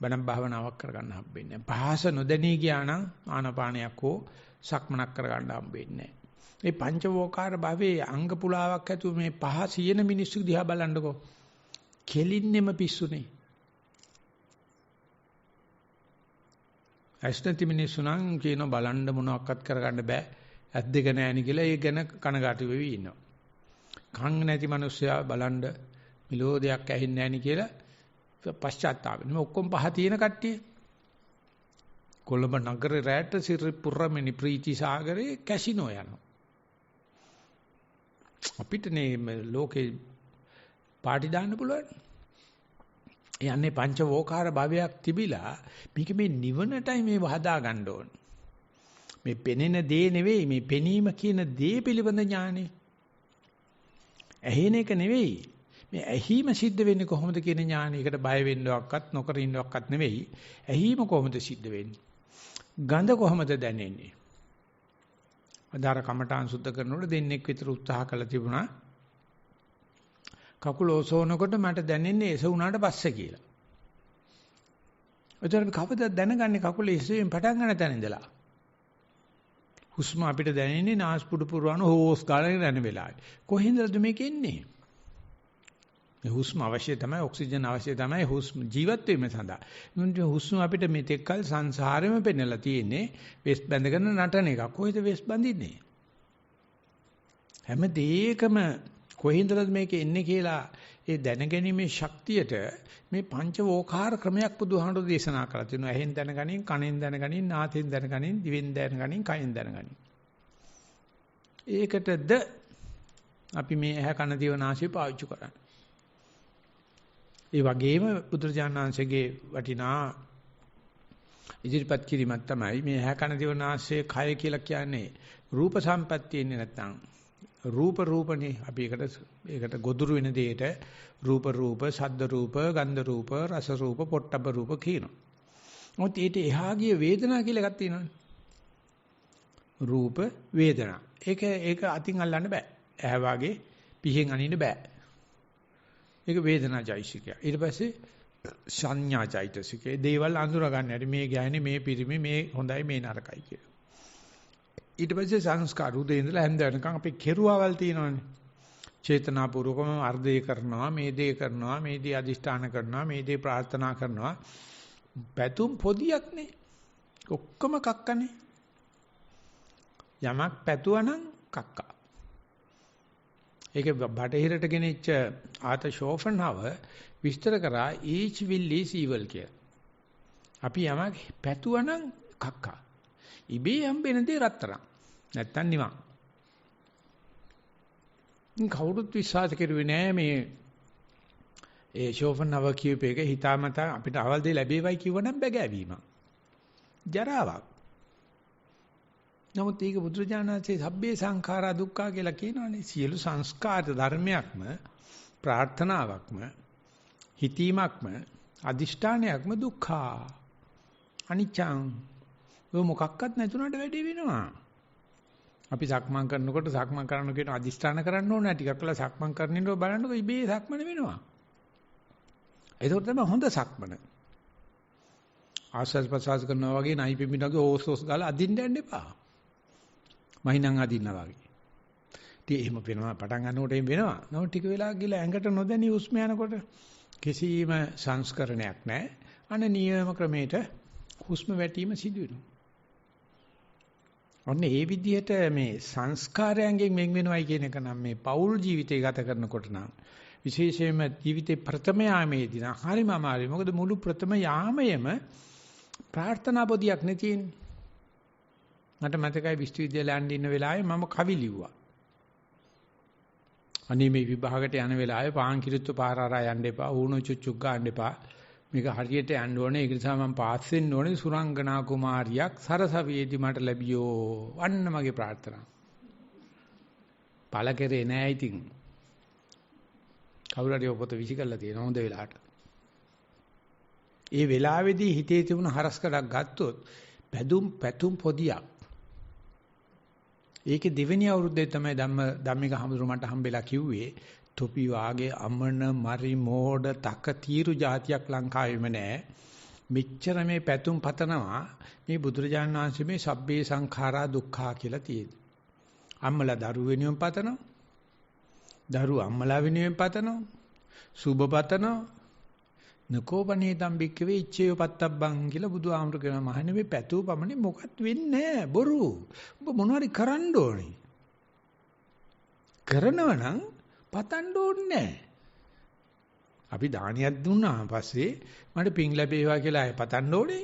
බණ භාවනාවක් කරගන්න හම්බෙන්නේ නැහැ. පහස නොදැනී ගියා නම් ආනාපානයක් හෝ සක්මනක් කරගන්න හම්බෙන්නේ නැහැ. මේ පංචවෝකාර භවයේ අංග පුලාවක් ඇතුව මේ පහ සියන මිනිස්සු දිහා බලන්නකෝ. කෙලින්නෙම පිස්සුනේ. ඇස්නති මිනිස්සු නම් කියන බලන්න මොනවත් කරගන්න බෑ. ඇස් දෙක නැණි කියලා ඒ ගැන කනගාටු වෙවි ඉන්නවා. කන් නැති මිනිස්සයා බලන්න මිලෝදයක් ඇහෙන්නේ නැණි කියලා පශ්චාත්තාප වෙනවා. මේ ඔක්කොම පහ තියෙන කට්ටිය. කොළඹ නගරේ රැට සිරිපුරමිනි ප්‍රීති සාගරේ කැසිනෝ යනවා. අපිට මේ ලෝකේ පාටි දාන්න පුළුවන්. යන්නේ පංචවෝකාර භවයක් තිබිලා මේක මේ නිවනටයි මේ වහදා ගන්න ඕන. මේ පෙනෙන දේ නෙවෙයි මේ පෙනීම කියන දේ පිළිබඳ ඥානෙ. ඇහෙන එක නෙවෙයි. මේ ඇහිම සිද්ධ වෙන්නේ කොහොමද කියන ඥානෙකට බය වෙන්නවක්වත් නොකර ඉන්නවක්වත් නෙවෙයි. ඇහිම කොහොමද සිද්ධ වෙන්නේ? ගඳ කොහොමද දැනෙන්නේ? අදාර කමඨාන් සුද්ධ කරනකොට දෙන්නෙක් විතර උත්සාහ කළා තිබුණා. කකුල ඔසවනකොට මට දැනෙන්නේ එස වුණාට පස්සේ කියලා. එතකොට අපි කවදද දැනගන්නේ කකුල එසෙන් පටන් ගන්න තැන ඉඳලා? හුස්ම අපිට දැනෙන්නේ නාස්පුඩු පුරවන හෝස් ගාලා යන වෙලාවේ. කොහෙන්දද මේක එන්නේ? මේ හුස්ම අවශ්‍ය තමයි, ඔක්සිජන් අවශ්‍ය තමයි හුස්ම ජීවත් වීම සඳහා. මේ හුස්ම අපිට මෙතෙක්කල් සංසාරෙම පෙන්නලා තියෙන්නේ වෙස් බැඳගෙන නටන එක. කොහෙද වෙස් බඳින්නේ? හැම දෙයකම කොහින්දද මේක එන්නේ කියලා ඒ දැනගැනීමේ ශක්තියට මේ පංච වෝකාර ක්‍රමයක් බුදුහාමුදුරෝ දේශනා කරලා තියෙනවා. ඇහෙන් දැනගනින්, කනෙන් දැනගනින්, නාසයෙන් දැනගනින්, දිවෙන් දැනගනින්, කයෙන් දැනගනින්. ඒකටද අපි මේ ඇහ කන දිව නාසය පාවිච්චි කරන්නේ. ඒ වගේම බුදුරජාණන් වහන්සේගේ වටිනා ඉදිරිපත් කිරීමක් තමයි මේ ඇහ කන දිව නාසය කය කියලා කියන්නේ රූප සම්පත්තියන්නේ නැත්නම් රූපනේ අපි ඒකට ගොදුරු වෙන දෙයට රූප ශබ්ද රූප ගන්ධ රූප රස රූප පොට්ටබ්බ රූප කියනවා. මොකද ඊට එහා ගිය වේදනා කියලා එකක් තියෙනවානේ. රූප වේදනා. ඒක අතින් අල්ලන්න බෑ. ඇහැ වාගේ පිහෙන් අනින්න බෑ. ඒක වේදනා චෛතසිකය. ඊට පස්සේ සංඥා චෛතසිකය. දේවල් අඳුර ගන්න හැටි මේ ගෑනේ මේ පිරිමි මේ හොඳයි මේ නරකයි කියලා. ඊට පස්සේ සංස්කාර උදේ ඉඳලා හැන්ද වෙනකන් අපි කෙරුවාවල් තියෙනවානේ. චේතනාපූර්වකම අර්ධය කරනවා, මේ දේ කරනවා, මේ දේ අදිෂ්ඨාන කරනවා, මේ දේ ප්‍රාර්ථනා කරනවා. පැතුම් පොදියක් නේ. ඔක්කොම කක්කනේ. යමක් පැතුවනම් කක්කා. ඒක බටහිරට ගෙනිච්ච ආත ෂෝෆන්හවර් විස්තර කරා each will is evil කියලා. අපි යමක් පැතුවනම් කක්කා. ඉබේ හම්බෙන දේ රත්තරන්. නැත්තම් නිවන්. කවුරුත් විශ්වාස කරුවේ නෑ මේ ඒ ෂෝෆන්හවර් කියූප එක හිතාමතා අපිට අවල් දෙය ලැබේවයි කිව්වනම් බැගෑවීමක්. ජරාවක්. නමුත් ඒක බුදුරජාණන්සේ සබ්බේ සංඛාරා දුක්ඛා කියලා කියනවානේ. සියලු සංස්කාර ධර්මයක්ම ප්‍රාර්ථනාවක්ම හිතීමක්ම අදිෂ්ඨානයක්ම දුක්ඛා. අනිච්චං. ඔය මොකක්වත් නැතුණට වැඩේ වෙනවා. අපි සක්මන් කරනකොට සක්මන් කරන්න කියන අදිෂ්ඨාන කරන්න ඕනේ ටිකක් වෙලා සක්මන් කරනින්නෝ බලන්නකො ඉබේ සක්මන වෙනවා. ඒක තමයි හොඳ සක්මන. ආස්වාද ප්‍රසවාස කරනවා වගේ නයි පිඹිනගේ ඕස් ගාලා අදින්න යන්න එපා. මහින්නම් අදින්නා වගේ. ඉතින් එහෙම වෙනවා පටන් ගන්නකොට එහෙම වෙනවා. නමුත් ටික වෙලා ගිහලා ඇඟට නොදැනී හුස්ම යනකොට කිසිම සංස්කරණයක් නැහැ. අන නියම ක්‍රමයට හුස්ම වැටීම සිදු වෙනවා. ඔන්න ඒ විදිහට මේ සංස්කාරයන්ගෙන් වෙන් වෙනවයි කියන එක නම් මේ පෞල් ජීවිතය ගත කරනකොට නම් විශේෂයෙන්ම ජීවිතේ ප්‍රථම යාමේදී නම් හරිම අමාරුයි. මොකද මුළු ප්‍රථම යාමයේම ප්‍රාර්ථනා පොදියක් නේ තියෙන්නේ. මට මතකයි විශ්වවිද්‍යාලේ යන්න ඉන්න වෙලාවේ මම කවි ලිව්වා. අනේ මේ විභාගයට යන වෙලාවේ පාන් කිරිත්තු පාරාරා යන්න එපා, ඌණු චුච්චුක් ගන්න එපා. මේක හරියට යන්න ඕනේ. ඒක නිසා මම පාස් වෙන්න ඕනේ. සුරංගනා කුමාරියක් සරසවියේදී මට ලැබියෝ. අන්න මගේ ප්‍රාර්ථනාව. පළ කෙරේ නෑ ඉතින්. කවුරු හරි පොත විසි කරලා තියෙන හොඳ වෙලාවට. ඒ වෙලාවේදී හිතේ තිබුණ හරස්කඩක් ගත්තොත් පැතුම් පොදියක්. ඒකේ දෙවෙනි අවුරුද්දේ තමයි ධම්මික හමුදුර මට හම්බෙලා කිව්වේ තොපි වාගේ අමන මරි මෝඩ තක තීරු જાතියක් ලංකාවේම නැහැ. මෙච්චර මේ පැතුම් පතනවා මේ බුදුරජාණන් වහන්සේ මේ සබ්බේ සංඛාරා දුක්ඛා කියලා තියෙනවා. අම්මලා දරුවෝ වෙනුවෙන් පතනවා. දරුවෝ අම්මලා වෙනුවෙන් පතනවා. සුබ පතනවා. නකෝපනේ තම්බික්කවේ ඉච්ඡේය පත්තබ්බං කියලා බුදුහාමුදුරු කියනවා. මහන්නේ මේ පැතුව පමණේ මොකත් වෙන්නේ නැහැ. බොරු. ඔබ මොනවාරි කරන්න ඕනේ. කරනවා නම් පතන්න ඕනේ නැහැ. අපි දානියක් දුන්නා පස්සේ මට පිං ලැබේවා කියලා අය පතන්න ඕනේ.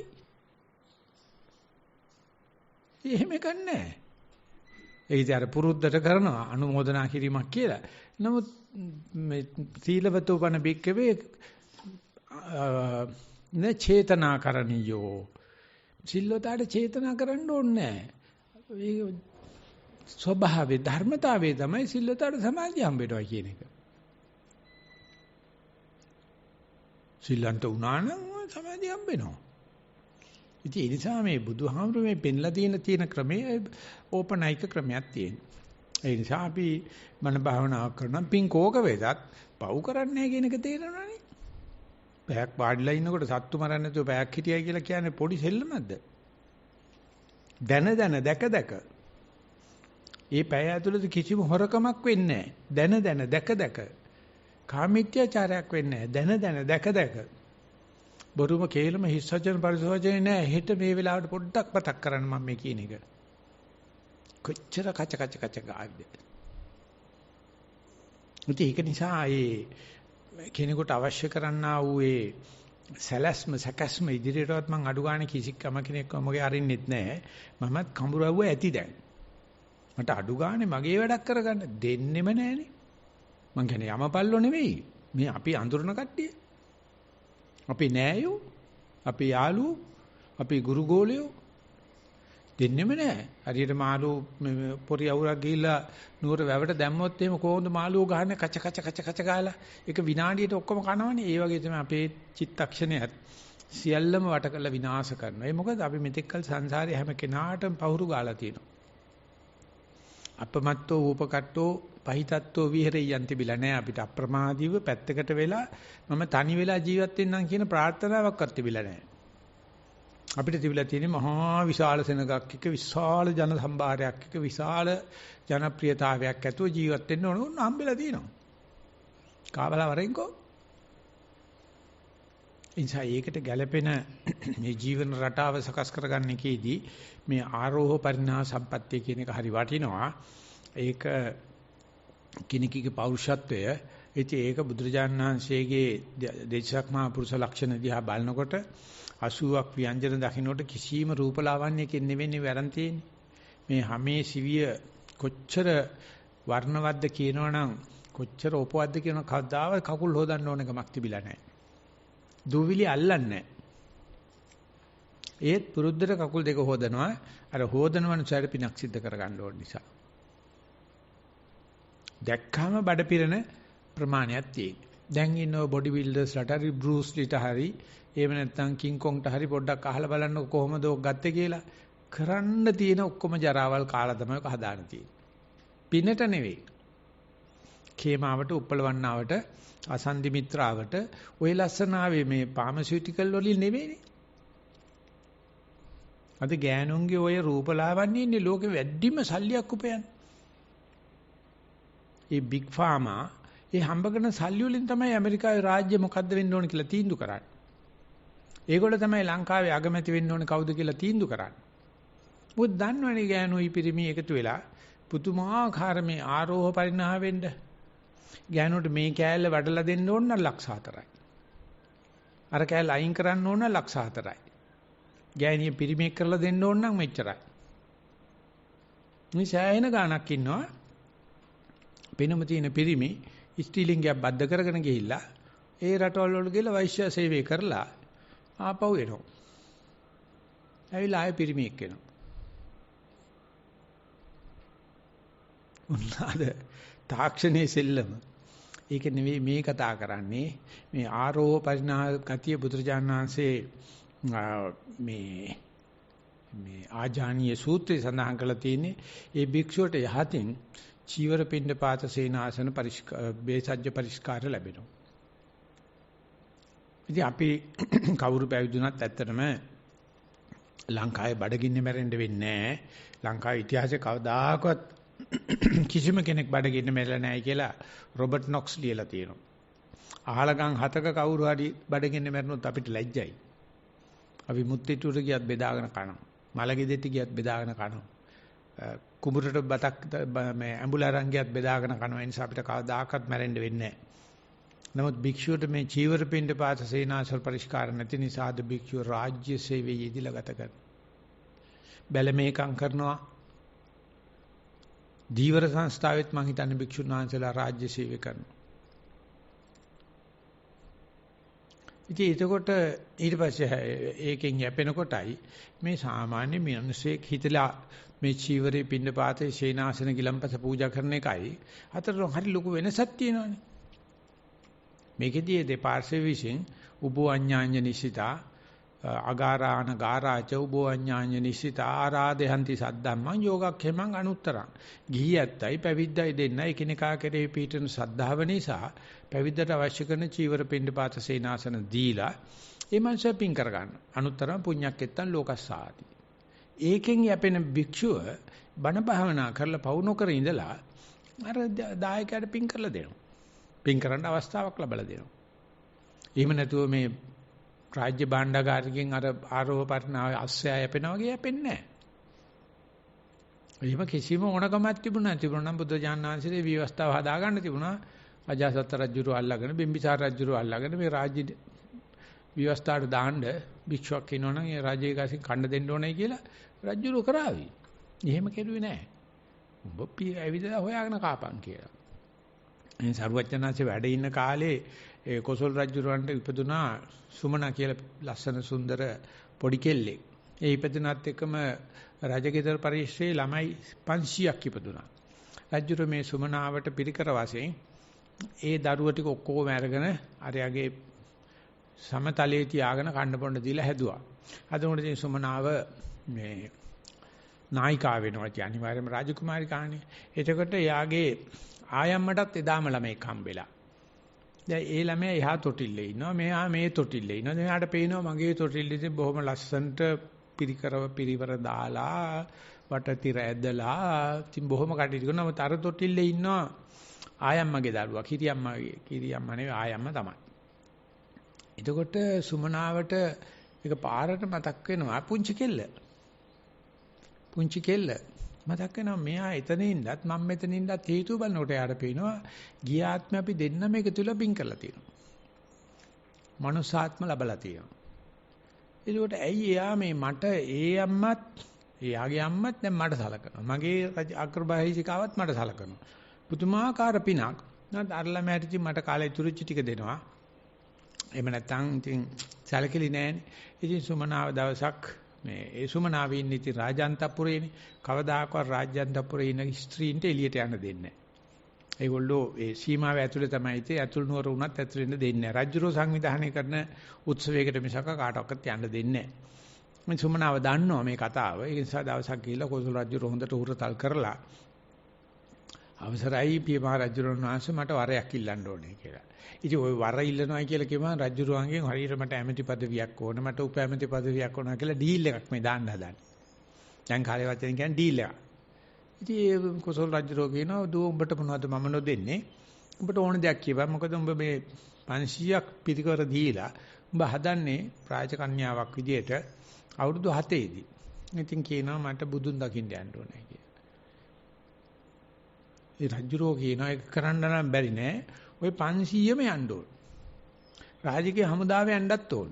එහෙම ගන්නෑ. ඒ ඉතින් අර පුරුද්දට කරනවා අනුමೋದනා කිරීමක් කියලා. නමුත් මේ සීලවතෝපන බික්කවේ චේතනාකරණියෝ සිල්වතාට චේතනා කරන්න ඕනේ නැහැ. ස්වභාවයේ ධර්මතාවයේ තමයි සිල්වතාට සමාධිය හම්බෙනවා කියන එක. සිල්ලන්ත වුණා නම් සමාධිය හම්බෙනවා. ඉතින් ඒ නිසා මේ බුදුහාමුදුරුවෝ මේ පෙන්ලා තියෙන ක්‍රමයේ ඕපනයික ක්‍රමයක් තියෙනවා. ඒ නිසා අපි මන භාවනාවක් කරනම් පින් කෝක වේදත් පව් කරන්නේ නැහැ කියන එක තේරෙනවනේ. පැයක් වාඩිලා ඉන්නකොට සත්තු මරන්නේ නැතුව පැයක් හිටියයි කියලා කියන්නේ පොඩි සෙල්ලමක්ද? දැන දැක ඒ පැය ඇතුළත කිසිම හොරකමක් වෙන්නේ නැහැ. දැන දැක කාමීත්‍යාචාරයක් වෙන්නේ නැහැ. දැන දැක. බොරුම කේලම හිස් වචන පරිසවචනේ නැහැ. හෙට මේ වෙලාවට පොඩ්ඩක් මතක් කරන්න මම මේ කියන එක. කොච්චර කච ගාවිද. ඒක නිසා ඒ කෙනෙකුට අවශ්‍ය කරන්නා වූ ඒ සැකස්ම ඉදිරියටවත් මං අඩු ගන්න කිසිකම කෙනෙක් මගේ අරින්නෙත් නැහැ. මමත් කඹුරවුව ඇති දැන්. මට අඩු ගානේ මගේ වැඩක් කරගන්න දෙන්නෙම නැහනේ. මං කියන්නේ යමපල්ලෝ නෙවෙයි. මේ අපි අඳුරන කට්ටිය. අපි නෑයෝ, අපි යාළුවෝ, අපි ගුරුගෝලයෝ දෙන්නෙම නෑ. හරියට මාළු පොරි අවුරක් ගිහිල්ලා නුවර වැවට දැම්මොත් එහෙම කොහොමද මාළුව ගහන්නේ කච ගාලා. ඒක විනාඩියට ඔක්කොම කනවනේ. ඒ වගේ තමයි අපේ චිත්තක්ෂණයත් සියල්ලම වට කරලා විනාශ කරනවා. ඒ මොකද අපි මෙතෙක්කල් සංසාරේ හැම කෙනාටම පහුරු ගාලා තියෙනවා. අපමත්තෝ ූපකට්ටෝ පහිතත්තෝ විහෙරියන්ති බිලා නෑ අපිට අප්‍රමාදීව පැත්තකට වෙලා මම තනි වෙලා ජීවත් වෙන්නම් කියන ප්‍රාර්ථනාවක්වත් තිබිලා නෑ. අපිට තිබිලා තියෙන්නේ මහා විශාල සෙනගක් එක්ක විශාල ජන සම්භාරයක් එක්ක විශාල ජනප්‍රියතාවයක් ඇතුව ජීවත් වෙන්න ඕන හම්බෙලා තියෙනවා. කාබලා වරෙන්කෝ. ඉන්සා ඒකට ගැළපෙන මේ ජීවන රටාව සකස් කරගන්න එකේදී මේ ආරෝහ පරිණාම සම්පත්තිය කියන එක හරි වටිනවා. ඒක කිනකිගේ පෞරුෂත්වය. ඒක බුදුරජාණන් වහන්සේගේ දේශක් මහා පුරුෂ ලක්ෂණ දිහා බලනකොට 80ක් ව්‍යංජන දකින්නට කිසිම රූපලාවන්‍යකින් නෙවෙයි වරන් තියෙන්නේ. මේ හැමේ සිවිය කොච්චර වර්ණවත්ද කියනවනම් කොච්චර උපවත්ද කියන කවදාව කකුල් හොදන්න ඕන එකක් තිබිලා නැහැ. දූවිලි අල්ලන්නේ. ඒත් පුරුද්දට කකුල් දෙක හොදනවා. අර හොදනවන පිනක් සිද්ධ කරගන්න ඕන නිසා. දැක්කම බඩ පිරෙන ප්‍රමාණයක් තියෙනවා. දැන් ඉන්නව බොඩි බිල්ඩර්ස්ලාට හරි බෲස් ලීට හරි එහෙම නැත්නම් කිං කොන්ට හරි පොඩ්ඩක් අහලා බලන්න කොහොමද ඔක් ගත්තේ කියලා. කරන්න තියෙන ඔක්කොම ජරාවල් කාලා තමයි හදාන්න තියෙන්නේ. පිනට නෙවෙයි. කේමාවට උප්පලවන්නාවට අසන්දි මිත්‍රාවට ওই ලස්සනාවේ මේ ෆාමසිටිකල් වලින් නෙවෙයිනේ. අද ගෑනුන්ගේ ඔය රූපලාවන්‍ය ඉන්නේ ලෝකෙ වැඩිම සල්ලියක් උපයන්නේ. ඒ බිග් ෆාමා ඒ හම්බ කරන සල්ලි වලින් තමයි ඇමරිකාවේ රාජ්‍ය මොකද්ද වෙන්න ඕන කියලා තීන්දුව කරන්නේ. ඒගොල්ලෝ තමයි ලංකාවේ අගමැති වෙන්න ඕනේ කවුද කියලා තීන්දුව කරන්නේ. මොකද දන්නවනේ ගෑනුයි පිරිමි එකතු වෙලා පුදුමාකාර මේ ආරෝහ පරිණාම වෙන්න. ගෑනුන්ට මේ කෑල්ල වඩලා දෙන්න ඕන නම් ලක්ෂ 4යි. අර කෑල්ල අයින් කරන්න ඕන නම් ලක්ෂ 4යි. ගෑණිය පිරිමියෙක් කරලා දෙන්න ඕන නම් මෙච්චරයි. මේ සෑහෙන ගාණක් ඉන්නවා. පිනම තියෙන පිරිමි ස්ත්‍රීලිංගයක් බද්ධ කරගෙන ගිහිල්ලා ඒ රටවල් වල ගිහලා වෛශ්‍ය සේවය කරලා ආපහු එනවා. ඇවිල්ලා ආයෙ පිරිමියෙක් වෙනවා. උන්නාද තාක්ෂණයේ සෙල්ලම. ඒක නෙවෙයි මේ කතා කරන්නේ. මේ ආරෝහ පරිණාම ගතිය බුදුරජාණන් වහන්සේ මේ ආජානීය සූත්‍රයේ සඳහන් කරලා තියෙන්නේ ඒ භික්ෂුවට යහතින් චීවර පින්ඩ පාත සේනාසන බේසජ්‍ය පරිස්කාර ලැබෙනවා. ඉතින් අපි කවුරු පැවිදුණත් ඇත්තටම ලංකාවේ බඩගින්නේ මැරෙන්න වෙන්නේ නැහැ. ලංකාවේ ඉතිහාසයේ කවදාකවත් කිසිම කෙනෙක් බඩගින්න මැරෙලා නැහැ කියලා රොබර්ට් නොක්ස් ලියලා තියෙනවා. අහලගම් 7ක කවුරු හරි බඩගින්න මැරුණොත් අපිට ලැජ්ජයි. අපි මුත්තිටුවට ගියත් බෙදාගෙන කනවා. මලගෙදෙට්ට ගියත් බෙදාගෙන කනවා. කුඹුරට බතක් මේ ඇඹුලරන් ගියත් බෙදාගෙන කනවා. ඒ නිසා අපිට කවදාකවත් මැරෙන්න වෙන්නේ නැහැ. නමුත් භික්ෂුවට මේ චීවර පින්ඩ පාත සේනාසන පරිස්කාර නැති නිසා අද භික්ෂුව රාජ්‍ය සේවයේ යෙදিলা ගත කරනවා. බැල මේකම් කරනවා. දීවර සංස්ථාවෙත් මම හිතන්නේ භික්ෂුන් වහන්සේලා රාජ්‍ය සේවය කරනවා. ඉතින් එතකොට ඊට පස්සේ ඒකෙන් යැපෙන කොටයි මේ සාමාන්‍ය මිනිස්සෙක් හිතලා මේ චීවරේ පින්න පාතේ ශේනාසන ගිලම්පස පූජා කරන එකයි අතර හරි ලොකු වෙනසක් තියෙනවානේ. මේකෙදී දෙපාර්ශ්ව විසින් උබෝ අඤ්ඤාඤ්ඤ නිසිතා අගාරාණ ගාරාච උබෝ අඤ්ඤාඤ්ඤ නිසිතා ආරාදෙහන්ති සද්ධම්මං යෝගක්ඛේමං අනුත්තරං. ගිහියත්තයි පැවිද්දයි දෙන්න එකිනෙකා කෙරෙහි පිටන සද්ධාව නිසා පැවිද්දට අවශ්‍ය කරන චීවර පින්න පාත සේනාසන දීලා ඒ මනස පින් කර ගන්න. අනුත්තරං පුඤ්ඤක්කෙත්තං ලෝකස්සාති. ඒකෙන් යැපෙන භික්ෂුව බණ භාවනා කරලා පවු නොකර ඉඳලා අර දායකයට පින් කරලා දෙනවා. පින් කරන්න අවස්ථාවක් ලැබලා දෙනවා. එහෙම නැතුව මේ රාජ්‍ය භාණ්ඩාගාරිකෙන් අර ආරෝහ පරිණාමය අස්සය යැපෙනා වගේ යැපෙන්නේ නැහැ. එහෙම කිසිම ඕනකමක් තිබුණා නම් බුද්ධ ඥානාංශයේ විවස්ථාව හදාගන්න තිබුණා. අජාසත් රජුරු අල්ලගෙන බිම්බිසාර රජුරු අල්ලගෙන මේ රාජ්‍ය විවස්ථාවට දාන්න භික්ෂුවක් ඉන්නවනම් ඒ රාජ්‍යයේ කාසින් කණ්ඩ දෙන්න ඕනේ කියලා රජුරු කරાવી. එහෙම කෙරුවේ නැහැ. උඹ ඇවිදලා හොයාගෙන කාපන් කියලා. මේ සරුවචනාංශේ වැඩ ඉන්න කාලේ ඒ කොසල් රජුරවන්ට ඉපදුනා සුමනා කියලා ලස්සන සුන්දර පොඩි කෙල්ලෙක්. ඒ ඉපදුනත් එක්කම රජගෙදර පරිශ්‍රයේ ළමයි 500ක් ඉපදුනා. රජුර මේ සුමනාවට පිරිකර වශයෙන් ඒ දරුවෝ ටික ඔක්කොම අරගෙන අරයාගේ සමතලයේ තියාගෙන කන්න බොන්න දීලා හැදුවා. අදෝට ඉතින් සුමනාව මේ නායිකාව වෙනවා කියන්නේ අනිවාර්යයෙන්ම රාජකුමාරිකානේ. එතකොට එයාගේ ආයම්මටත් එදාම ළමෙක් හම්බෙලා. දැන් ඒ ළමයා එහා තොටිල්ලේ ඉන්නවා. මෙහා මේ තොටිල්ලේ ඉන්නවා. මෙයාට පේනවා මගේ තොටිල්ලේ බොහොම ලස්සනට පිරිවර දාලා වටතිර ඇදලා ඉතින් බොහොම කටයුතු කරනවා. නමුත් අර තොටිල්ලේ ඉන්නවා ආයම්මගේ දරුවා. කිරියම්ම නෙවෙයි ආයම්ම තමයි. එතකොට සුමනාවට එක පාරට මතක් වෙනවා පුංචි කෙල්ල මතක් වෙනවා මෙයා එතන ඉඳත් මම මෙතන ඉඳත් හේතු බලනකොට යාට පේනවා ගිය ආත්මෙ අපි දෙන්නම එකතු වෙලා බින් කරලා තියෙනවා. මනුසාත්ම ලැබලා තියෙනවා. ඒකට ඇයි එයා මේ මට එයාගේ අම්මත් දැන් මට සලකනවා. මගේ අග්‍රභාෂිකාවත් මට සලකනවා. පුදුමාකාර පිනක්. නැත් අරලා මෑටිචි මට කාලේ තුරුච්චි ටික දෙනවා. එහෙම නැත්නම් ඉතින් සැලකිලි නෑනේ. ඉතින් සුමනාව දවසක් මේ ඒ සුමනාව ඉන්නේ ඉතින් රාජාන්තපුරේනේ. කවදාකවත් රාජාන්තපුරේ ඉන්න ස්ත්‍රීන්ට එළියට යන්න දෙන්නේ නැහැ. ඒගොල්ලෝ ඒ සීමාව ඇතුලේ තමයි ඉතින් ඇතුල් නුවර වුණත් ඇතුලේ ඉන්න දෙන්නේ නැහැ. රජුරෝ සංවිධානය කරන උත්සවයකට මිසක කාටවත් යන්න දෙන්නේ නැහැ. මේ සුමනාව දන්නවා මේ කතාව. ඒ නිසා දවසක් ගිහිල්ලා කොසල් රජුරෝ හොඳට උරතල් කරලා අවසරයි පිය මහ රජුරන් වහන්සේ මට වරයක් ඉල්ලන්න ඕනේ කියලා. ඉතින් ওই වර ඉල්ලනවා කියලා කියම රජුරුවන්ගෙන් හරියට මට ඇමති පදවියක් ඕන මට උප ඇමති පදවියක් ඕන කියලා ඩීල් එකක් මේ දාන්න හදන්නේ. දැන් කාලේ වචෙන් කියන්නේ ඩීල් එකක්. ඉතින් කොසල් රජුරෝ කියනවා දුව උඹට මොනවද මම නොදෙන්නේ. උඹට ඕන දෙයක් කියපන්. මොකද උඹ මේ 500ක් පිරිකර දීලා උඹ හදන්නේ රාජකන්‍යාවක් විදියට අවුරුදු 7 දී. ඉතින් කියනවා මට බුදුන් දකින්න යන්න ඕනේ කියලා. ඒ රජුරෝ කියනවා ඒක කරන්න නම් බැරි නෑ. ওই 500ම යන්න ඕන. රාජකීය හමුදාවේ යන්නත් ඕන.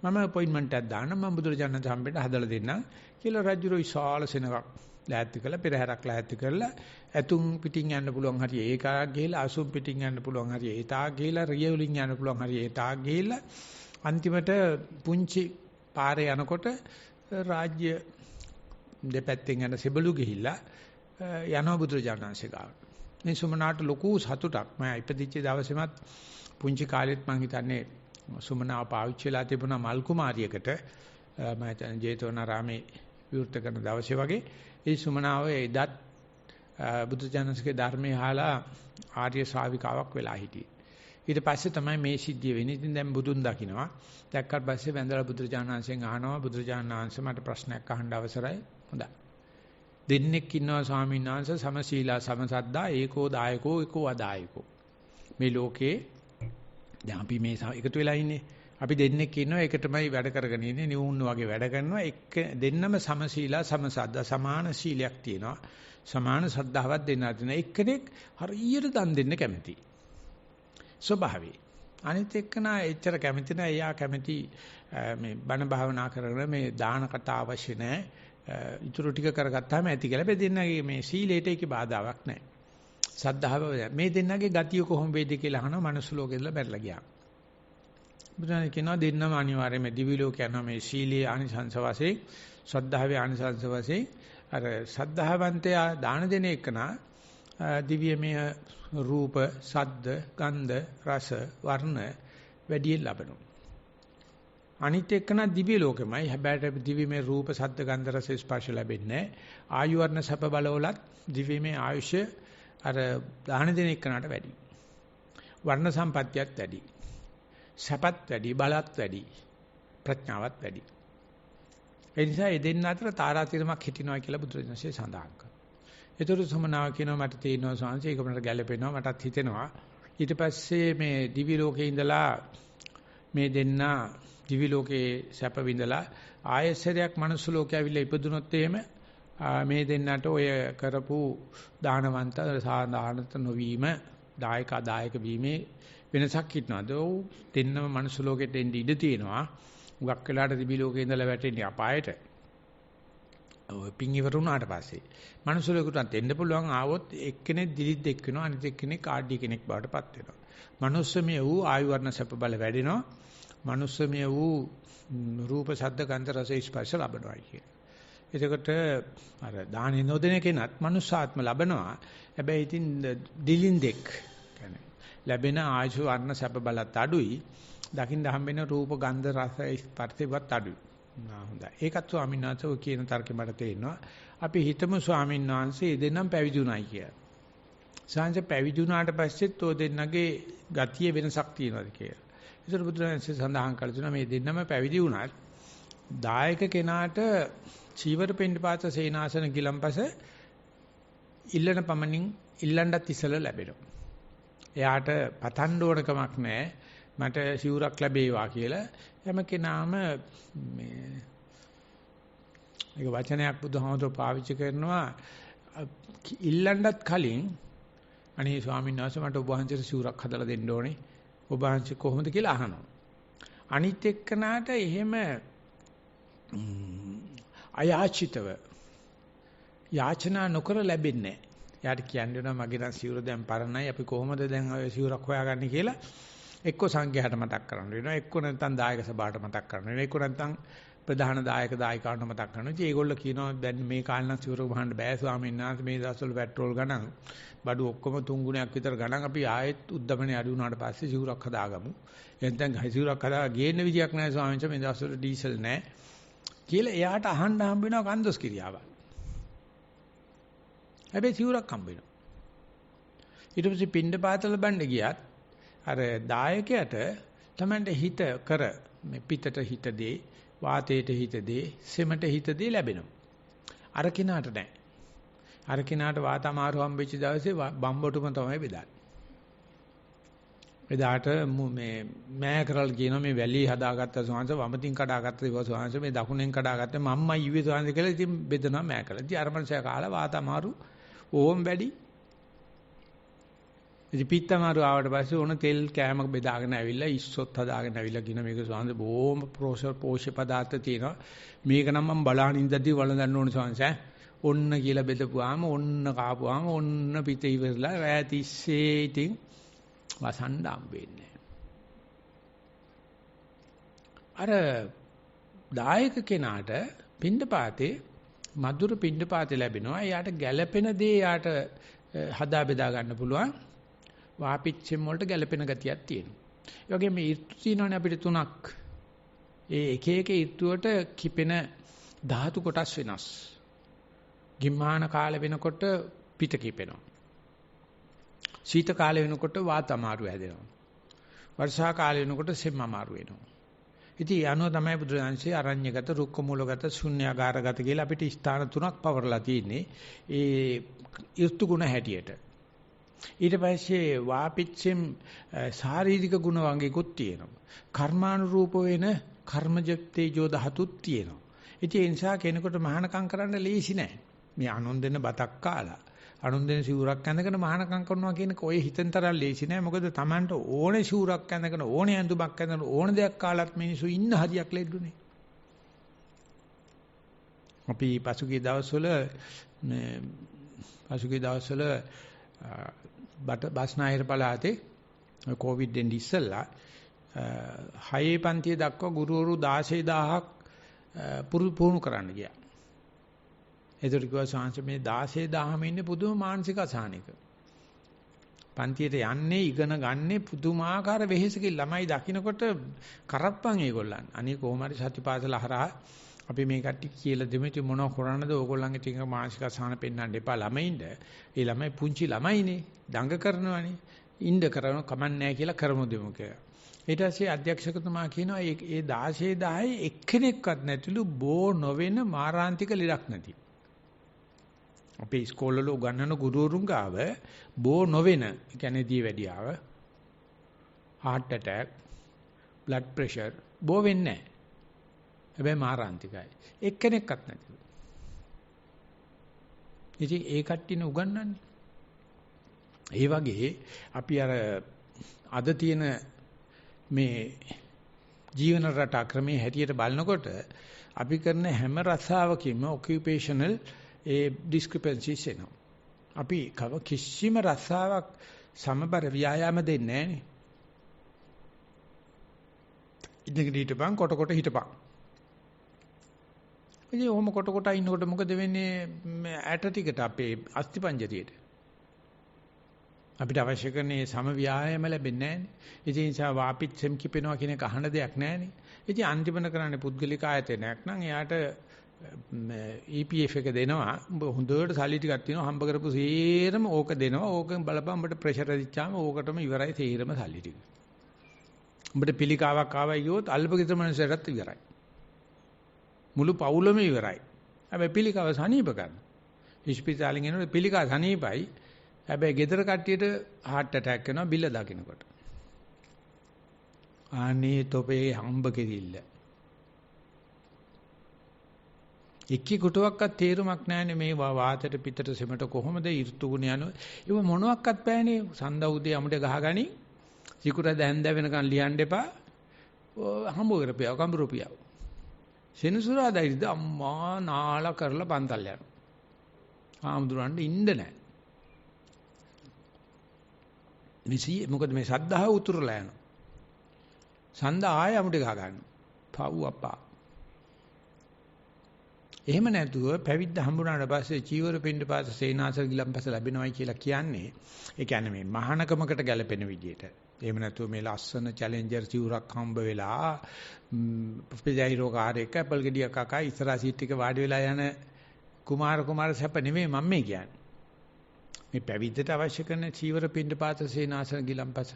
මම අපොයින්ට්මන්ට් එකක් දාන්න මම බුදුරජාණන් හම්බෙන්න හදලා දෙන්නම් කියලා රජුරෝ විශාල සෙනඟක් ලෑස්ති කරලා පෙරහැරක් ලෑස්ති කරලා ඇතුම් පිටින් යන්න පුළුවන් හරිය ඒකාක් ගිහලා අසුම් පිටින් යන්න පුළුවන් හරිය ඒතාක් ගිහලා රිය වලින් යන්න පුළුවන් හරිය ඒතාක් ගිහලා අන්තිමට පුංචි පාරේ යනකොට රාජ්‍ය දෙපැත්තෙන් යන සෙබළු ගිහිල්ලා යනවා බුදුරජාණන්සේ ගාවට. මේ සුමනාට ලොකු සතුටක්. මම ඉපදිච්ච දවසේමත් පුංචි කාලෙත් මම හිතන්නේ සුමනාව පාවිච්චි වෙලා තිබුණා මල් කුමාරියකට. මම හිතන්නේ ජේතවනාරාමේ විවෘත කරන දවසේ වගේ ඒ සුමනාව එදත් බුදුරජාණන්සේගේ ධර්මයේ අහලා ආර්ය ශ්‍රාවිකාවක් වෙලා හිටියේ. ඊට පස්සේ තමයි මේ සිද්ධිය වෙන්නේ. ඉතින් දැන් බුදුන් දකින්නවා. දැක්කට පස්සේ වැඳලා බුදුරජාණන්සෙන් අහනවා බුදුරජාණන්සේ මට ප්‍රශ්නයක් අහන්න අවසරයි. හොඳයි. දෙන්නෙක් ඉන්නවා ස්වාමීන් වහන්සේ සමශීලා සමසද්දා ඒකෝ දායකෝ ඒකෝ අදායකෝ. මේ ලෝකේ දැන් අපි මේ එකතු වෙලා ඉන්නේ. අපි දෙන්නෙක් ඉන්නවා ඒක තමයි වැඩ කරගෙන ඉන්නේ. නිවුන් වගේ වැඩ කරනවා. එක දෙන්නම සමශීලා සමසද්දා සමාන සීලයක් තියෙනවා. සමාන ශ්‍රද්ධාවක් දෙන්නා තියෙනවා. එක්කෙනෙක් හරියට දන් දෙන්න කැමතියි. ස්වභාවයි. අනිත් එක්කනා එච්චර කැමති නැහැ. එයා කැමති මේ බණ භාවනා කරගෙන මේ දාන කතා අවශ්‍ය නැහැ. ඊටු ටික කරගත්තාම ඇති කියලා. මේ දෙන්නගේ මේ සීලයට ඒකේ බාධාවක් නැහැ. සද්ධාව මේ දෙන්නගේ ගතිය කොහොම වේද කියලා අහනවා මනුස්ස ලෝකෙදලා බැලලා ගියා. බුදුන් කියනවා දෙන්නම අනිවාර්යයෙන්ම දිවි ලෝක යනවා මේ සීලයේ ආනිසංස වශයෙන් ශ්‍රද්ධාවේ ආනිසංස වශයෙන් අර සද්ධාවන්තයා දාන දෙන එකනා දිව්‍යමය රූප, ශබ්ද, ගන්ධ, රස, වර්ණ වැඩියෙන් ලබනවා. අනිත් එක්කන දිව්‍ය ලෝකෙමයි. හැබැයි දිව්‍යමය රූප, ශබ්ද, ගන්ධ, රස, ස්පර්ශ ලැබෙන්නේ ආයු වර්ණ සැප බලවලත් දිව්‍යමය ආයුෂ අර දාන දෙන එක්කනට වැඩි. වර්ණ සම්පත්තියත් වැඩි. සැපත් වැඩි, බලත් වැඩි, ප්‍රඥාවත් වැඩි. ඒ නිසා මේ දෙන්න අතර තාරාතිරමක් හිටිනවා කියලා බුදුරජාණන්සේ සඳහන් කරනවා. ඒතර සමනාව කියනවා මට තේිනවා සංසය ඒක මට ගැළපෙනවා මටත් හිතෙනවා ඊට පස්සේ මේ දිවි ලෝකේ ඉඳලා මේ දෙන්න දිවි ලෝකේ සැප විඳලා ආයසරයක් මනුස්ස ලෝකේ ඇවිල්ලා ඉපදුනොත් එහෙම මේ දෙන්නට ඔය කරපු දානවන්ත සාධාරණත නොවීම දායක වීමේ වෙනසක් හිටනවාද? ඔව් දෙන්නම මනුස්ස ලෝකෙට එන්න ඉඩ තියෙනවා. උගක් වෙලාට දිවි ලෝකේ ඉඳලා වැටෙන්නේ අපායට. ඔය පින් ඉවර වුණාට පස්සේ මනුස්ස ලෝකෙට එන්න පුළුවන් ආවොත් එක්කෙනෙක් දිලිත් එක්ක වෙනවා අනිත් එක්කෙනෙක් ආඩ්‍ය කෙනෙක් බවට පත් වෙනවා. මනුස්සමය වූ ආයු වර්ණ සැප බල වැඩෙනවා. මනුස්සමය වූ රූප ශබ්ද ගන්ධ රස ස්පර්ශ ලබනවා කියන්නේ. එතකොට අර දානෙ නොදෙන කෙනත් මනුස්සාත්ම ලබනවා. හැබැයි ඉතින් දිලින්දෙක් කියන්නේ ලැබෙන ආයු වර්ණ සැප බලත් අඩුයි. දකින්න හම්බෙන රූප ගන්ධ රස ස්පර්ශවත් අඩුයි. හොඳයි. ඒකත් ස්වාමීන් වහන්සේ ඔය කියන තර්කෙ මට තේරෙනවා. අපි හිතමු ස්වාමීන් වහන්සේ දෙන්නම් පැවිදි වුණයි කියලා. සාංශ පැවිදි වුණාට පස්සෙත් ඔය දෙන්නගේ ගතිය වෙනසක් තියෙනවාද කියලා. ඒතර බුදුරජාණන්සේ සඳහන් කළ තුන මේ දෙන්නම පැවිදි වුණත් දායක කෙනාට චීවර පින්ඩපාත සේනාසන ගිලම්පස ඉල්ලන පමණින් ඉල්ලන්නත් ඉස්සලා ලැබෙනවා. එයාට පතන්න ඕන කමක් නැහැ. මට සිවුරක් ලැබේවා කියලා හැම කෙනාම මේ ඒක වචනයක් බුදුහාමුදුරුවෝ පාවිච්චි කරනවා ඉල්ලන්නත් කලින් අනේ ස්වාමීන් වහන්සේ මට ඔබ වහන්සේට සිවුරක් හදලා දෙන්න ඕනේ. ඔබ වහන්සේ කොහොමද කියලා අහනවා. අනිත් එක්කනට එහෙම අයාචිතව යාචනා නොකර ලැබෙන්නේ නැහැ. යාට කියන්නේ නෑ මගේ නම් සිවුර දැන් පරණයි අපි කොහොමද දැන් ඔය සිවුරක් හොයාගන්නේ කියලා එක්ක සංඝයාට මතක් කරන්න වෙනවා. එක්ක නැත්නම් දායක සභාවට මතක් කරන්න වෙනවා. එක්ක නැත්නම් ප්‍රධාන දායකයන්ට මතක් කරනවා. ඉතින් ඒගොල්ලෝ කියනවා දැන් මේ කාලේ නම් සිවුර වහන්න බෑ ස්වාමීන් වහන්සේ මේ දවස්වල පෙට්‍රෝල් ගණන් බඩු ඔක්කොම 3 ගුණයක් විතර ගණන් අපි ආයෙත් උද්දමනේ අඩු වුණාට පස්සේ සිවුරක් හදාගමු. එතෙන් සිවුරක් හදා ගේන්න විදියක් නැහැ ස්වාමීන් වහන්සේ මේ දවස්වල ඩීසල් නැහැ කියලා එයාට අහන්න හම්බ වෙනවා කන්දොස් කිරියාවක්. හැබැයි සිවුරක් හම්බ වෙනවා. ඊට පස්සේ පින්ඩ පාතල බණ්ඩ ගියත් අර දායකයට තමන්ට හිත කර මේ පිටට හිත දේ වාතයට හිත දේ සෙමට හිත දේ ලැබෙනවා. අර කිනාට නැහැ. අර කිනාට වාත අමාරු හම්බෙච්ච දවසේ බම්බටුම තමයි බෙදන්නේ. එදාට මේ මෑ කරල් කියනවා මේ වැලි හදාගත්ත සෝංශ වමතින් කඩාගත්ත ඒවා සෝංශ මේ දකුණෙන් කඩාගත්ත මම්මයි ඊවේ සෝංශ කියලා ඉතින් බෙදනවා මෑ කරලා. ඉතින් අර මනුස්සයා කාලා වාත අමාරු ඕම් වැඩි. ඉතින් පිත්තමාරු ආවට පස්සේ ඕන තෙල් කෑමක් බෙදාගෙන ඇවිල්ලා ඉස්සොත් හදාගෙන ඇවිල්ලා කියන මේක සෝංශ බොහොම පෝෂ්‍ය පදාර්ථ තියෙනවා. මේක නම් මම බලහන් ඉඳදී වළඳන්න ඕන සෝංශ ඔන්න කියලා බෙදපුවාම ඔන්න කාපුවාම ඔන්න පිට ඉවරලා රෑ තිස්සේ ඉතින් වසන්න හම්බෙන්නේ. අර දායක කෙනාට පින්ඩපාතේ මధుර පින්ඩපාතේ ලැබෙනවා. එයාට ගැළපෙන දේ එයාට හදා බෙදා ගන්න පුළුවන්. වාපිච්චෙම් වලට ගැළපෙන ගතියක් තියෙනවා. ඒ වගේම මේ ඍතු තියෙනවානේ අපිට 3ක්. ඒ එක එක ඍතුවට කිපෙන ධාතු කොටස් වෙනස්. ගිම්මාන කාල වෙනකොට පිට කිපෙනවා. සීත කාලය වෙනකොට වාත අමාරු හැදෙනවා. වර්ෂා කාලය වෙනකොට සෙම් අමාරු වෙනවා. ඉතින් යනවා තමයි බුදුරජාන්සේ අරඤ්‍යගත, රුක්ක මූලගත, ශුන්‍යාගාරගත කියලා අපිට ස්ථාන 3ක් පවරලා තියෙන්නේ. ඒ ඍතු ගුණ හැටියට. ඊට පස්සේ වාපිච්චෙම් ශාරීරික ගුණ වර්ගයකුත් තියෙනවා. කර්මානුරූප වෙන කර්මජ තේජෝ ධාතුත් තියෙනවා. ඉතින් ඒ නිසා කෙනෙකුට මහානකම් කරන්න ලේසි නෑ. මේ අනුන් දෙන බතක් කාලා අනුන් දෙන සිවුරක් ඇඳගෙන මහානකම් කරනවා කියන කොයි හිතෙන් තරම් ලේසි නෑ. මොකද Tamanට ඕනේ සිවුරක් ඇඳගෙන ඕනේ ඇඳුමක් ඇඳගෙන ඕන දෙයක් කාලත් මිනිස්සු ඉන්න හරියක් ලෙඩුනේ. අපි පසුගිය දවස්වල බස්නාහිර පළාතේ කොවිඩ් දෙන්න ඉස්සෙල්ලා 6 පන්තිය දක්වා ගුරුවරු 16000ක් පුහුණු කරන්න ගියා. ඒතර කිව්වා සාංශ මේ 16000ම ඉන්නේ පුදුම මානසික අසහනයක. පන්තියට යන්නේ ඉගෙන ගන්නේ පුදුමාකාර වෙහෙසකින් ළමයි දකින්නකොට කරප්පන් ඒගොල්ලන්. අනේ කොහොම හරි සතිපාසල හරහා අපි මේ කට්ටිය කියලා දෙමු ඉතින් මොනව කරන්නද ඕගොල්ලන්ගේ ටික මානසික අසහන පෙන්වන්න එපා ළමයින්ද. ඒ ළමයි පුංචි ළමයිනේ දඟ කරනවානේ. ඉන්න කරන කමන්නේ නැහැ කියලා කරමු දෙමු කියලා. ඊට පස්සේ අධ්‍යක්ෂකතුමා කියනවා මේ 16000 එක්කෙනෙක්වත් නැතිලු බෝ නොවන මාරාන්තික ලෙඩක් නැති. අපේ ඉස්කෝලවල උගන්වන ගුරුවරුන් ගාව බෝ නොවන, කියන්නේ දී වැඩියාව, heart attack, blood pressure බෝ වෙන්නේ නැහැ. හැබැයි මාරාන්තිකයි. එක්කෙනෙක්වත් නැතිලු. ඉතින් ඒ කට්ටියන උගන්වන්නේ. ඒ වගේ අපි අද තියෙන මේ ජීවන රටා ක්‍රමයේ හැටියට බලනකොට අපි කරන හැම රස්සාවකින්ම occupational discrepancies එනවා. අපි කිසිම රස්සාවක් සමබර ව්‍යායාම දෙන්නේ නැහනේ. ඉඳගෙන හිටපන් කොට හිටපන්. ඉතින් ඔහොම කොට ඉන්නකොට මොකද වෙන්නේ ඇට ටිකට අපේ අස්තිපංජරියට. අපිට අවශ්‍ය කරන්නේ සම ව්‍යායාම ලැබෙන්නේ නැහනේ. ඒ නිසා වාපිත් සෙම් කිපෙනවා කියන එක අහන දෙයක් නැහනේ. ඉතින් අන්තිමන කරන්නේ පුද්ගලික ආයතනයක් නම් එයාට EPF එක දෙනවා. උඹ හොඳට සල්ලි ටිකක් තියෙනවා හම්බ කරපු සේරම ඕක දෙනවා. ඕකෙන් බලපන් උඹට ප්‍රෙෂර් ඇදිච්චාම ඕකටම ඉවරයි සේරම සල්ලි ටික. උඹට පිළිකාවක් ආවයි ගියොත් අල්පකිතර මනුස්සයටත් ඉවරයි. මුළු පවුලම ඉවරයි. හැබැයි පිළිකාව සනීප ගන්න. ඉස්පිරිතාලෙන් එනකොට පිළිකාව සනීපයි. හැබැයි ගෙදර කට්ටියට heart attack වෙනවා බිල දකින්නකොට. අනේ තොපේ හම්බ කෙරිල්ල. එක්කී කොටුවක්වත් තේරුමක් නැහැනේ මේ වාතයට පිටට සෙමට කොහොමද ඍතු ගුණ යනවා. ඒව මොනවත් බෑනේ. සඳ උදේ අමුඩ ගහගනි. සිකුරා දැන්ද වෙනකන් ලියන්න එපා. හම්බ කරපියව කඹරුපියව. සෙනසුරාදා ඉඳ අම්මා නාලා කරලා පන්තල් යනවා. ආමුදුරන්ට ඉන්න නැහැ. මොකද මේ සද්ධාව උතුරලා යනවා. සඳ ආය අමුඩ ගහ ගන්න. පව් අප්පා. එහෙම නැතුව පැවිද්ද හම්බුනාට පස්සේ චීවර පින්ඩපාත සේනාසන ගිලම්පස ලැබෙනවයි කියලා කියන්නේ ඒ කියන්නේ මේ මහානකමකට ගැලපෙන විදියට. එහෙම නැතුව මේ ලස්සන චැලෙන්ජර් චීවරක් හම්බ වෙලා ප්‍රොෆෙසර් කාර්යයක ඇපල් ගෙඩියක් කකා ඉස්සරහා සීට් එක වාඩි වෙලා යන කුමාර සැප නෙමෙයි මම මේ කියන්නේ. මේ පැවිද්දට අවශ්‍ය කරන චීවර පින්ඩපාත සේනාසන ගිලම්පස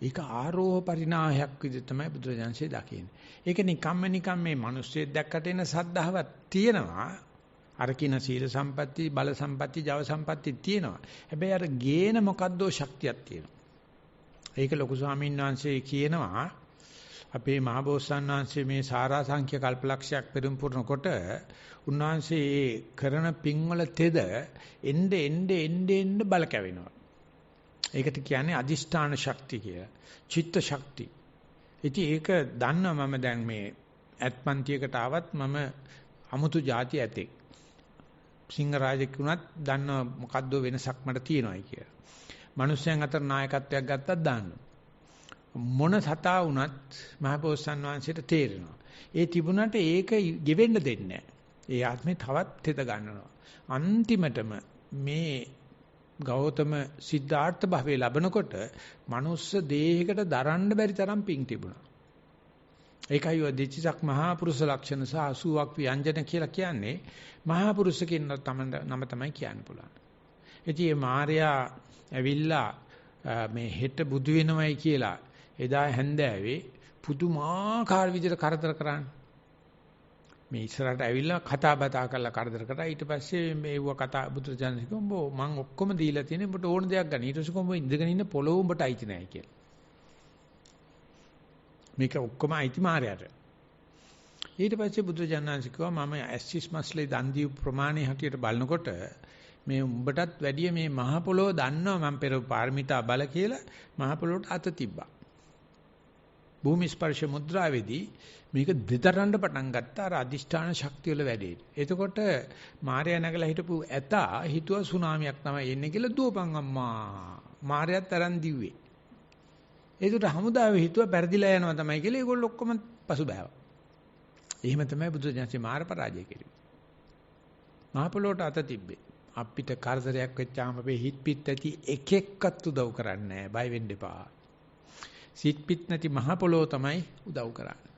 ඒක ආරෝහ පරිණාහයක් විදිහට තමයි බුදුරජාන්සේ දකින්නේ. ඒක නිකම්ම මේ මිනිස්සෙක් දැක්කට එන සද්ධාවක් තියෙනවා. අර කින සීල සම්පatti, බල සම්පatti, ජව සම්පatti තියෙනවා. හැබැයි අර ගේන මොකද්දෝ ශක්තියක් තියෙනවා. ඒක ලොකු ස්වාමීන් වහන්සේ කියනවා අපේ මහබෝසත්ණන් වහන්සේ මේ සාරා සංඛ්‍ය කල්පලක්ෂයක් පෙරම් පුරනකොට උන්වහන්සේ කරන පින්වල තෙද එන්න බල කැවෙනවා. ඒකට කියන්නේ අදිෂ්ඨාන ශක්තිය කියලා. චිත්ත ශක්තිය. ඉතින් ඒක දන්නවා මම දැන් මේ ඇත්පන්තියකට ආවත් මම අමුතු જાති ඇතෙක්. සිංහරාජෙක් වුණත් දන්නව මොකද්ද වෙනසක් මට තියෙනවායි කියලා. මිනිස්යන් අතර නායකත්වයක් ගත්තත් දාන්නවා. මොන සතා වුණත් මහබෝසත්ණන් වහන්සේට තේරෙනවා. ඒ තිබුණාට ඒක ගෙවෙන්න දෙන්නේ නැහැ. ඒ ආත්මේ තවත් තෙත ගන්නවා. අන්තිමටම මේ ගෞතම සිද්ධාර්ථ භාවයේ ලැබනකොට මනුස්ස දේහයකට දරන්න බැරි තරම් පිං තිබුණා. ඒකයි ඔය දෙචිසක් මහා පුරුෂ ලක්ෂණ සහ 80ක් ව්‍යංජන කියලා කියන්නේ මහා පුරුෂ කියන නම තමයි කියන්න පුළුවන්. ඉතින් මේ මාර්යා ඇවිල්ලා මේ හෙට බුදු වෙනවයි කියලා එදා හැන්දෑවේ පුදුමාකාර විදිහට කරදර කරන්නේ. මේ ඉස්සරහට ඇවිල්ලා කතා බතා කරලා කරදර කරා. ඊට පස්සේ මේව කතා බුදුරජාණන් කිව්වා මම ඔක්කොම දීලා තියෙන්නේ උඹට ඕන දෙයක් ගන්න. ඊට පස්සේ කොහොම ඉඳගෙන ඉන්න පොළොව උඹට අයිති නැහැ කියලා. මේක ඔක්කොම අයිති මායයට. ඊට පස්සේ බුදුරජාණන් කිව්වා මම ඇස්සිස් මස්ලේ දන් දීපු ප්‍රමාණය හැටියට බලනකොට මේ උඹටත් වැඩිය මේ මහ පොළොව දන්නවා මම පෙර පාරමිතා බල කියලා මහ පොළොවට අත තිබ්බා. භූමි ස්පර්ශ මුද්‍රාවේදී මේක දෙතරන්න පටන් ගත්තා අර අදිෂ්ඨාන ශක්තිය වල වැඩේ. එතකොට මාර්යා නැගලා හිටපු ඇතා හිතුවා සුනාමියක් තමයි එන්නේ කියලා දුවපන් අම්මා. මාර්යාත් තරන් දිව්වේ. ඒකට හමුදාවේ හිතුවා පෙරදිලා යනවා තමයි කියලා ඒගොල්ලෝ ඔක්කොම පසුබෑවා. එහෙම තමයි බුදුරජාණන්සේ මාර පරාජය කෙරුවේ. මහ පොළොවට අත තිබ්බේ. අපිට කරදරයක් වෙච්චාම අපේ හිත පිට ඇති එකෙක්වත් උදව් කරන්නේ නැහැ. බය වෙන්න එපා. සිත් පිට නැති මහ පොළොව තමයි උදව් කරන්නේ.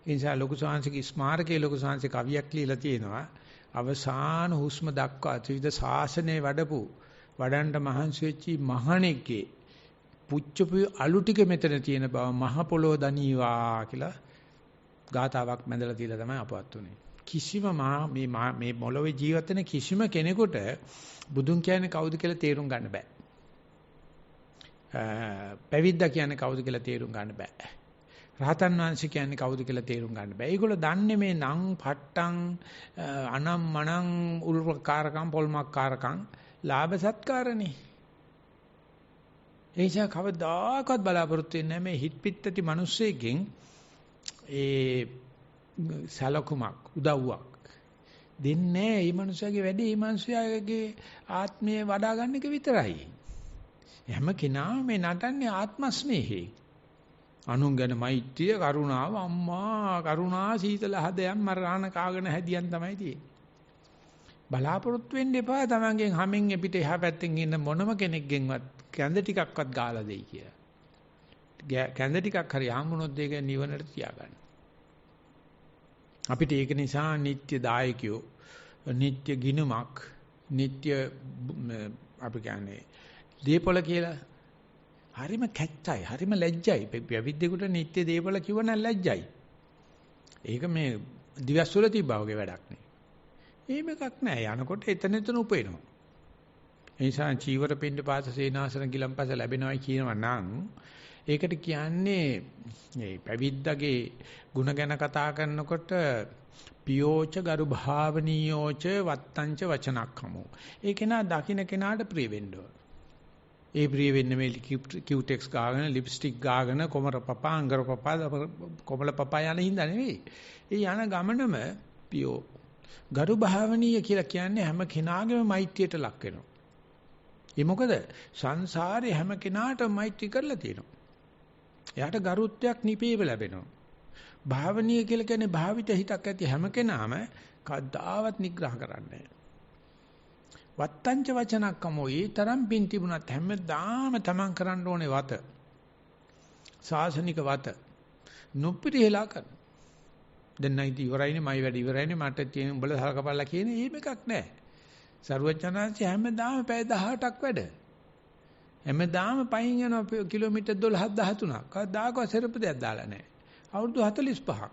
ඒ නිසා ලොකු ශාන්සික ස්මාරකයේ ලොකු ශාන්සික කවියක් ලියලා තියෙනවා. අවසාන හුස්ම දක්වා ත්‍රිවිධ ශාසනය වඩන්න මහන්සි වෙච්චි මහණෙක්ගේ පුච්චපු අලු ටික මෙතන තියෙන බව මහ පොළොව දනීවා කියලා ගාතාවක් මැදලා තියලා තමයි අපවත් උනේ. කිසිම මේ මොළවේ ජීවත් වෙන කිසිම කෙනෙකුට බුදුන් කියන්නේ කවුද කියලා තේරුම් ගන්න බෑ. පැවිද්දා කියන්නේ කවුද කියලා තේරුම් ගන්න බෑ. රහතන් වහන්සේ කියන්නේ කවුද කියලා තේරුම් ගන්න බෑ. ඒගොල්ලෝ දන්නේ මේ නම් පට්ටම් අනම් මනම් උල්කාරකම් පොල්මක්කාරකම් ලාභ සත්කාරනේ. එයිසා කවදාකවත් බලාපොරොත්තු වෙන්නේ නැහැ මේ හිට පිටති මිනිස්සෙකින් ඒ සලකුමක් උදව්වක් දෙන්නේ නැහැ. මේ මිනිස්සයාගේ වැඩේ මේ මිනිස්සයාගේ ආත්මය වඩා ගන්න එක විතරයි. හැම කෙනාම මේ නටන්නේ ආත්මස්නේහේ. අනුන් ගැන මෛත්‍රිය කරුණාව අම්මා කරුණා සීතල හදයන් මරාණ කාගෙන හැදියන් තමයි තියෙන්නේ. බලාපොරොත්තු වෙන්න එපා තමන්ගෙන් හැමෙන් පිට එහා පැත්තෙන් ඉන්න මොනම කෙනෙක්ගෙන්වත් කැඳ ටිකක්වත් ගාලා දෙයි කියලා. කැඳ ටිකක් හරි හම්බුනොත් ඒක නිවනට තියාගන්න. අපිට ඒක නිසා නිත්‍ය දායකයෝ නිත්‍ය ගිනුමක් නිත්‍ය අපි කියන්නේ දීපොළ කියලා හරිම කැච්චයි හරිම ලැජ්ජයි. පැවිද්දෙකුට නිත්‍ය දීපොළ කිව්ව නම් ලැජ්ජයි. ඒක මේ දිවස් වල තිබ්බා වගේ වැඩක් නේ. එහෙම එකක් නෑ. යනකොට එතන උපේනවා. ඒ නිසා චීවර පින්ඩ පාත සේනාසන ගිලම්පස ලැබෙනවයි කියනවා නම් ඒකට කියන්නේ මේ පැවිද්දගේ ಗುಣ ගැන කතා කරනකොට පියෝච ගරු භාවනීයෝච වත්තංච වචනක්ඛමෝ. ඒ කෙනා දකින්න කෙනාට ප්‍රිය වෙන්න ඕන. ඒ ප්‍රිය වෙන්නේ මේ කියුටෙක්ස් ගාගෙන ලිප්ස්ටික් ගාගෙන කොමර පපා අංගර පපා කොමල පපා යන හින්දා නෙවෙයි. ඒ යන ගමනම පියෝ ගරු භාවනීය කියලා කියන්නේ හැම කෙනාගේම මෛත්‍රියට ලක් වෙනවා. ඒ මොකද සංසාරේ හැම කෙනාටම මෛත්‍රී කරලා තියෙනවා. එයාට ගරුත්වයක් නිපේව ලැබෙනවා. භාවනීය කියලා කියන්නේ භාවිත හිතක් ඇති හැම කෙනාම කවදාවත් නිග්‍රහ කරන්නේ නැහැ. වත්තංච වචනක්කමෝ ඒ තරම් පින් තිබුණත් හැමදාම තමන් කරන්න ඕනේ වත. සාසනික වත. නොපිරිහෙලා කරන. දැන් නැති ඉවරයිනේ මයි වැඩ ඉවරයිනේ මට තියෙන උඹලා සලකපල්ලා කියන එහෙම එකක් නැහැ. සරුවචනාංශය හැමදාම පැය 18ක් වැඩ. හැමදාම පයින් යනවා කිලෝමීටර් 12 13ක්. කවදාකවත් සෙරප්පු දෙයක් දාලා නැහැ. අවුරුදු 45ක්.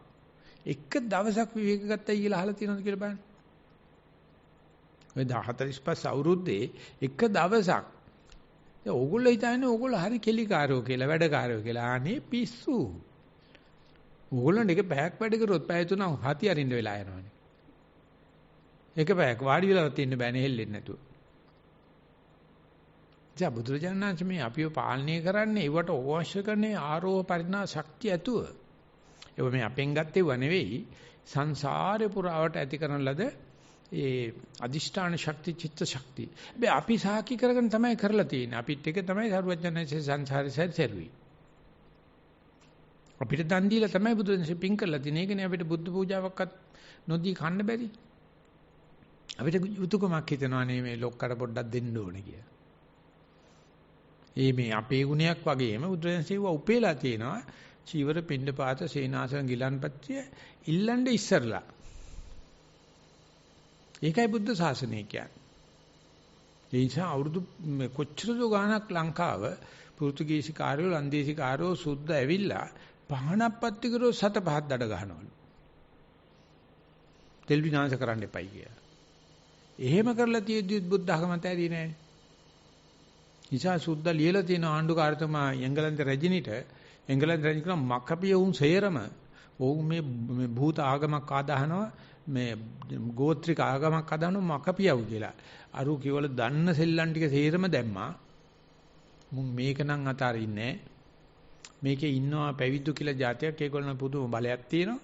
එක දවසක් විවේක ගත්තයි කියලා අහලා තියෙනවද කියලා බලන්න. ඔය 45 අවුරුද්දේ එක දවසක්. ඒ ඕගොල්ලෝ හිතන්නේ ඕගොල්ලෝ හරි කෙලිකාරයෝ කියලා වැඩකාරයෝ කියලා. අනේ පිස්සු. ඕගොල්ලන්ට එක පැයක් වැඩ කරොත් පැය 3ක් හති අරින්න වෙලා යනවානේ. එක පැයක් වාඩි වෙලා තින්න බෑනේ හෙල්ලෙන්නේ නැතුව. ජා බුදුරජාණන් වහන්සේ මේ අපිව පාලනය කරන්නේ ඒවට අවශ්‍ය කරන්නේ ආරෝහ පරිණා ශක්තිය ඇතුව. ඒක මේ අපෙන් ගත්තේව නෙවෙයි සංසාරේ පුරාවට ඇති කරන ලද ඒ අදිෂ්ඨාන ශක්ති චිත්ත ශක්තිය. හැබැයි අපි සාකි කරගෙන තමයි කරලා තියෙන්නේ. අපිත් එක තමයි සරුවචනන්සේ සංසාරේ සැරිසරුයි. අපිට දන් දීලා තමයි බුදුන්සේ පින් කරලා තියෙන්නේ. ඒකනේ අපිට බුද්ධ පූජාවක්වත් නොදී කන්න බැරි. අපිට යුතුයකමක් හිතනවා නේ මේ ලොක්කට පොඩ්ඩක් දෙන්න ඕනේ කියලා. මේ අපේ ගුණයක් වගේම බුදුන්සේ උපේලා තියෙනවා. චීවර පින්ඩ පාත සේනාසන ගිලන්පත්‍ය ඉල්ලන්න ඉස්සරලා. ඒකයි බුද්ධ ශාසනය කියන්නේ. ඒ නිසා අවුරුදු කොච්චරද ගාණක් ලංකාව පෘතුගීසි කාර්යෝ ලන්දේසි කාර්යෝ සුද්ධ ඇවිල්ලා පහනක් පත්ති කරෝ 7-5ක් දඩ ගහනවලු. තෙල් විනාශ කරන්න එපයි කියලා. එහෙම කරලා තියෙද්දි බුද්ධ ධර්මත ඇරි නෑ. නිසා සුද්ධ ලියලා තියෙන ආණ්ඩුකාරතුමා එංගලන්ත රජිනිට එංගලන්ත රජින කියන මක්කපිය උන් සේරම ඔවුන් මේ භූත ආගමක් ආදාහනවා මේ ගෝත්‍රික ආගමක් ආදාහනවා මක්කපියව කියලා. අරු කිවල දන්න සෙල්ලම් ටික සේරම දැම්මා. මුන් මේක නම් අතාරින්නේ නෑ. මේකේ ඉන්නවා පැවිද්දු කියලා જાතියක් ඒගොල්ලන් පුදුම බලයක් තියෙනවා.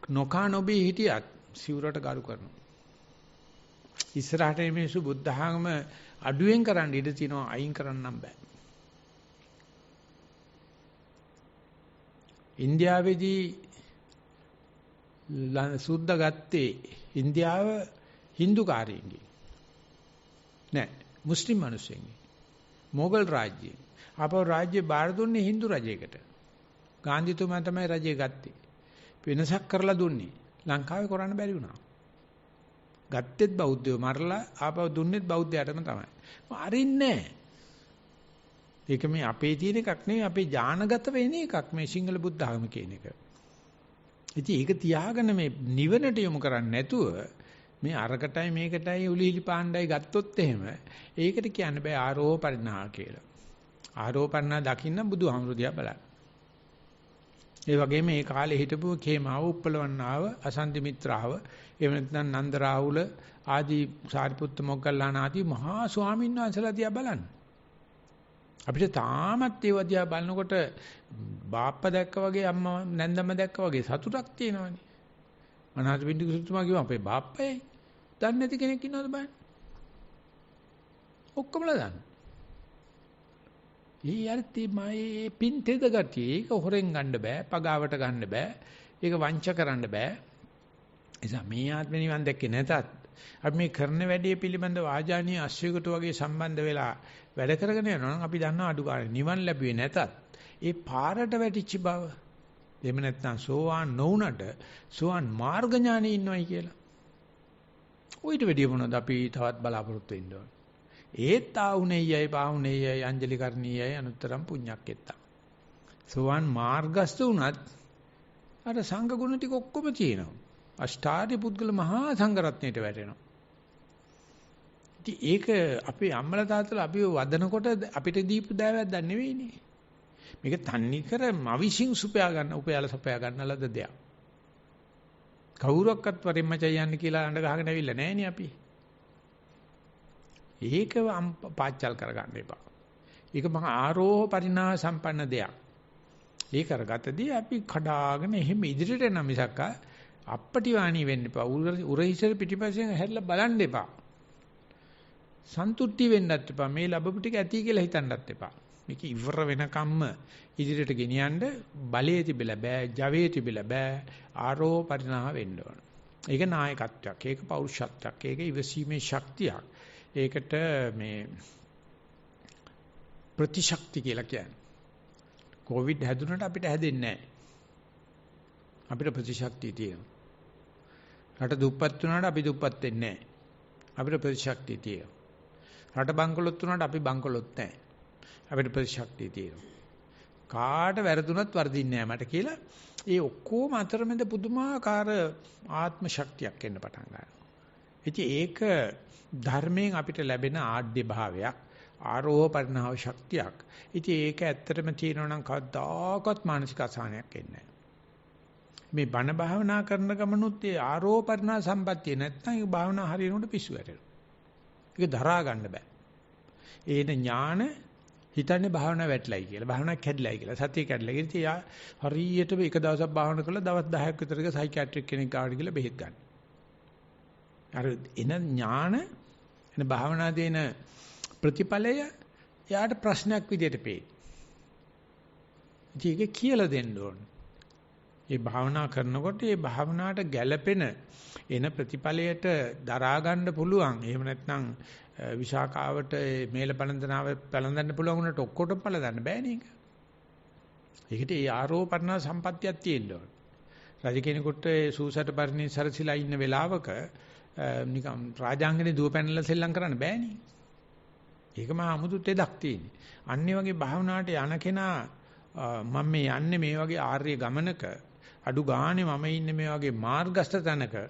නොකා නොබී හිටියත් සිවුරට ගරු කරනවා. ඉස්සරහට මේ මිනිස්සු බුද්ධ ආගම අඩුවෙන් කරන්න ඉඩ තියෙනවා අයින් කරන්නම් බෑ. ඉන්දියාවේදී සුද්ධ ගත්තේ ඉන්දියාව Hindu කාර්යයෙන් නෑ මුස්ලිම් මිනිස්සුන්ගේ මොගල් රාජ්‍යය. අපෝ රාජ්‍ය බාර දුන්නේ Hindu රජයකට. ගාන්ධිතුමා තමයි රජය ගත්තේ. වෙනසක් කරලා දුන්නේ. ලංකාවේ කරන්න බැරි වුණා. ගත්තෙත් බෞද්ධයෝ මරලා ආපහු දුන්නෙත් බෞද්ධයාටම තමයි. අරින්නේ නැහැ. ඒක මේ අපේ තියෙන එකක් නෙවෙයි අපේ ඥානගත වෙන එකක් මේ සිංහල බුද්ධ ආගම කියන එක. ඉතින් ඒක තියාගෙන මේ නිවනට යොමු කරන්නේ නැතුව මේ අරකටයි මේකටයි උලිහිලි පාණ්ඩයි ගත්තොත් එහෙම ඒකට කියන්න බෑ ආරෝහ පරිණාහ කියලා. ආරෝපණා දකින්න බුදුහාමුදුරු දිහා බලන්න. ඒ වගේම මේ කාලේ හිටපු කේමාව උප්පලවන්නාව අසන්ති මිත්‍රාව එහෙම නැත්නම් නන්ද රාහුල ආදී සාරිපුත්ත මොග්ගල්ලාන ආදී මහා ස්වාමීන් වහන්සේලා දිහා බලන්න. අපිට තාමත් ඒ වදියා බලනකොට බාප්පා දැක්කා වගේ අම්මා නැන්දම්ම දැක්කා වගේ සතුටක් තියෙනවානේ. අනාථ පින්ඩික සුතුමා කිව්වා අපේ බාප්පයි දන්නේ නැති කෙනෙක් ඉන්නවද බලන්න. ඔක්කොමලා දන්න. ඊයර්ති මයි පින්තේද ගතිය. ඒක හොරෙන් ගන්න බෑ, පගාවට ගන්න බෑ. ඒක වංච කරන්න බෑ. එසා මේ ආත්ම නිවන් දැක්කේ නැතත් අපි මේ කරන වැඩේ පිළිබඳව ආජානීය අශ්වයකට වගේ සම්බන්ධ වෙලා වැඩ කරගෙන යනවා නම් අපි දන්නවා අඩු ගන්න නිවන් ලැබුවේ නැතත් ඒ පාරට වැටිච්ච බව. එහෙම නැත්නම් සෝවාන් නොවුනට සෝවාන් මාර්ග ඥානෙ ඉන්නවයි කියලා. ඔයිට වැඩිය මොනවද අපි තවත් බලාපොරොත්තු වෙන්න ඕන. ඒත් ආුණෙයයි පාුණෙයයි අංජලි කරණීයයි අනුත්තරම් පුඤ්ඤක්කෙත්තා. සෝවාන් මාර්ගස්ත උනත් අර සංඝ ගුණ ටික ඔක්කොම තියෙනවා. අෂ්ටාර්ය පුද්ගල මහා සංඝ රත්නයට වැටෙනවා. ඉතින් ඒක අපේ අම්මලා තාත්තලා අපිව වදනකොට අපිට දීපු දෑවැද්දක් නෙවෙයිනේ. මේක තන්නේ කර මවිසින් උපයාලා සපයා ගන්න ලද දෙයක්. කවුරක්වත් වරෙම්මචයි යන්නේ කියලා අඬ ගහගෙන ඇවිල්ලා නැහනේ අපි. ඒක පාච්චල් කරගන්න එපා. ඒක මහා ආරෝහ පරිණාම සම්පන්න දෙයක්. ඒ කරගත්තදී අපි කඩාගෙන එහෙම ඉදිරියට යන මිසක් අප්පටි වාණී වෙන්න එපා. උරහිසර පිටිපස්සෙන් හැරිලා බලන්න එපා. සන්තුට්ටි වෙන්නත් එපා. මේ ලැබපු ටික ඇති කියලා හිතන්නත් එපා. මේක ඉවර වෙනකම්ම ඉදිරියට ගෙනියන්න බලයේ තිබිලා බෑ, ජවයේ තිබිලා බෑ. ආරෝහ පරිණාම වෙන්න ඕන. ඒක නායකත්වයක්, ඒක පෞරුෂත්වයක්, ඒක ඉවසීමේ ශක්තියක්. ඒකට මේ ප්‍රතිශක්ති කියලා කියන්නේ. කොවිඩ් හැදුනට අපිට හැදෙන්නේ නැහැ. අපිට ප්‍රතිශක්තිය තියෙනවා. රට දුප්පත් වුණාට අපි දුප්පත් වෙන්නේ නැහැ. අපිට ප්‍රතිශක්තිය තියෙනවා. රට බංකොලොත් වුණාට අපි බංකොලොත් නැහැ. අපිට ප්‍රතිශක්තිය තියෙනවා. කාට වැරදුනත් වර්ධින්නේ නැහැ මට කියලා ඒ ඔක්කොම අතරමැද පුදුමාකාර ආත්ම ශක්තියක් එන්න පටන් ගන්නවා. ඉතින් ඒක ධර්මයෙන් අපිට ලැබෙන ආඩ්‍ය භාවයක්, ආරෝහ පරිණාම ශක්තියක්. ඉතින් ඒක ඇත්තටම තියෙනවා නම් කවදාකවත් මානසික අසහනයක් එන්නේ නැහැ. මේ බණ භාවනා කරන ගමනුත් ඒ ආරෝහ පරිණාම සම්පත්තිය නැත්නම් ඒ භාවනා හරියනකොට පිස්සු වැටෙනවා. ඒක දරා ගන්න බෑ. ඒන ඥාන හිතන්නේ භාවනා වැටලයි කියලා. භාවනා කැඩලයි කියලා. සතිය කැඩලා. ඉතින් යා හරියටම එක දවසක් භාවනා කරලා දවස් 10ක් විතරක සයිකියාට්‍රික් කෙනෙක් ගාවට ගිහලා බෙහෙත් ගන්න. අර එන ඥාන එන භාවනා දෙන ප්‍රතිඵලය යාට ප්‍රශ්නයක් විදියට පේයි. ඉතින් ඒක කියලා දෙන්න ඕන. මේ භාවනා කරනකොට මේ භාවනාවට ගැළපෙන එන ප්‍රතිඵලයට දරා ගන්න පුළුවන්. එහෙම නැත්නම් විශාකාවට මේල පළඳන්න පුළුවන් උනට ඔක්කොටම පළඳන්න බෑනේ ඒක. ඒකට ඒ ආරෝපණ සම්පත්තියක් තියෙන්න ඕන. රජ කෙනෙකුට සූසට පරිණි සරසිලා ඉන්න වෙලාවක නිකම් රාජාංගනේ දුව පැනලා සෙල්ලම් කරන්න බෑනේ. ඒක මහා අමුතු තෙදක් තියෙන්නේ. අන්නේ වගේ භාවනාවට යන කෙනා මම මේ යන්නේ මේ වගේ ආර්ය ගමනක අඩු ගානේ මම ඉන්නේ මේ වගේ මාර්ගස්ත තැනක. ඒ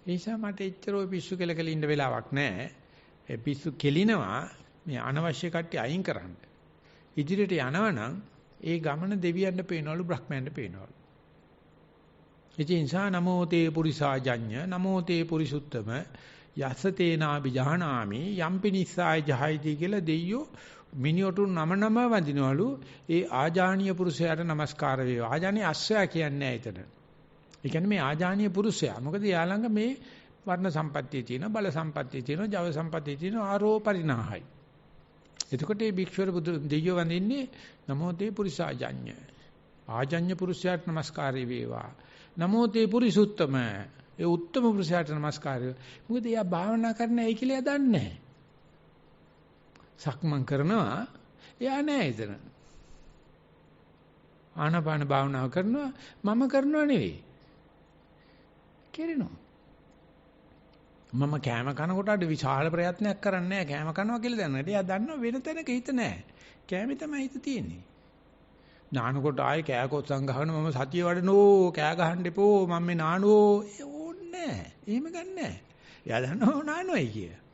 නිසා මට එච්චර ඔය පිස්සු කෙලකල ඉන්න වෙලාවක් නැහැ. ඒ පිස්සු කෙලිනවා මේ අනවශ්‍ය කට්ටිය අයින් කරන්න. ඉදිරියට යනවනම් ඒ ගමන දෙවියන්ට පේනවලු බ්‍රහ්මයන්ට පේනවලු. ඒ නිසා නමෝ තේ පුරිසාජඤ්ඤ නමෝ තේ පුරිසුත්තම යස තේනාබි ජහනාමි යම්පි නිස්සාය ජහයිති කියලා දෙයියෝ මිනිඔටු නම වඳිනවලු. ඒ ආජානීය පුරුෂයාට নমස්කාර වේවා. ආජානීය අස්සයා කියන්නේ නැහැ එතන. ඒ කියන්නේ මේ ආජානීය පුරුෂයා. මොකද යා ළඟ මේ වර්ණ සම්පත්තිය තියෙනවා, බල සම්පත්තිය තියෙනවා, ජව සම්පත්තිය තියෙනවා, ආරෝ පරිණාහයි. එතකොට මේ භික්ෂුවර බුදු දෙයියෝ වඳින්නේ නමෝ තේ පුරිසාජඤ්ඤ. ආජඤ්ඤ පුරුෂයාට নমස්කාරය වේවා. නමෝ තේ පුරිසුත්තම. ඒ උත්තම පුරුෂයාට নমස්කාරය. මොකද එයා භාවනා කරන්න ඇයි කියලා දන්නේ නැහැ. සක්මන් කරනවා එයා නෑ එතන. ආනාපාන භාවනාව කරනවා මම කරනව නෙවෙයි. කෙරෙනවා. මම කෑම කනකොට අද විශාල ප්‍රයත්නයක් කරන්නේ නෑ කෑම කනවා කියලා දන්නට. එයා දන්නව වෙන තැනක හිත නෑ. කෑමේ තමයි හිත තියෙන්නේ. නානකොට ආයේ කෑකොස්සන් ගහන මම සතිය වඩනෝ කෑ ගහන්න එපෝ මම මේ නානෝ ඕනේ නෑ. එහෙම ගන්නෑ. එයා දන්නව නානොයි කියලා.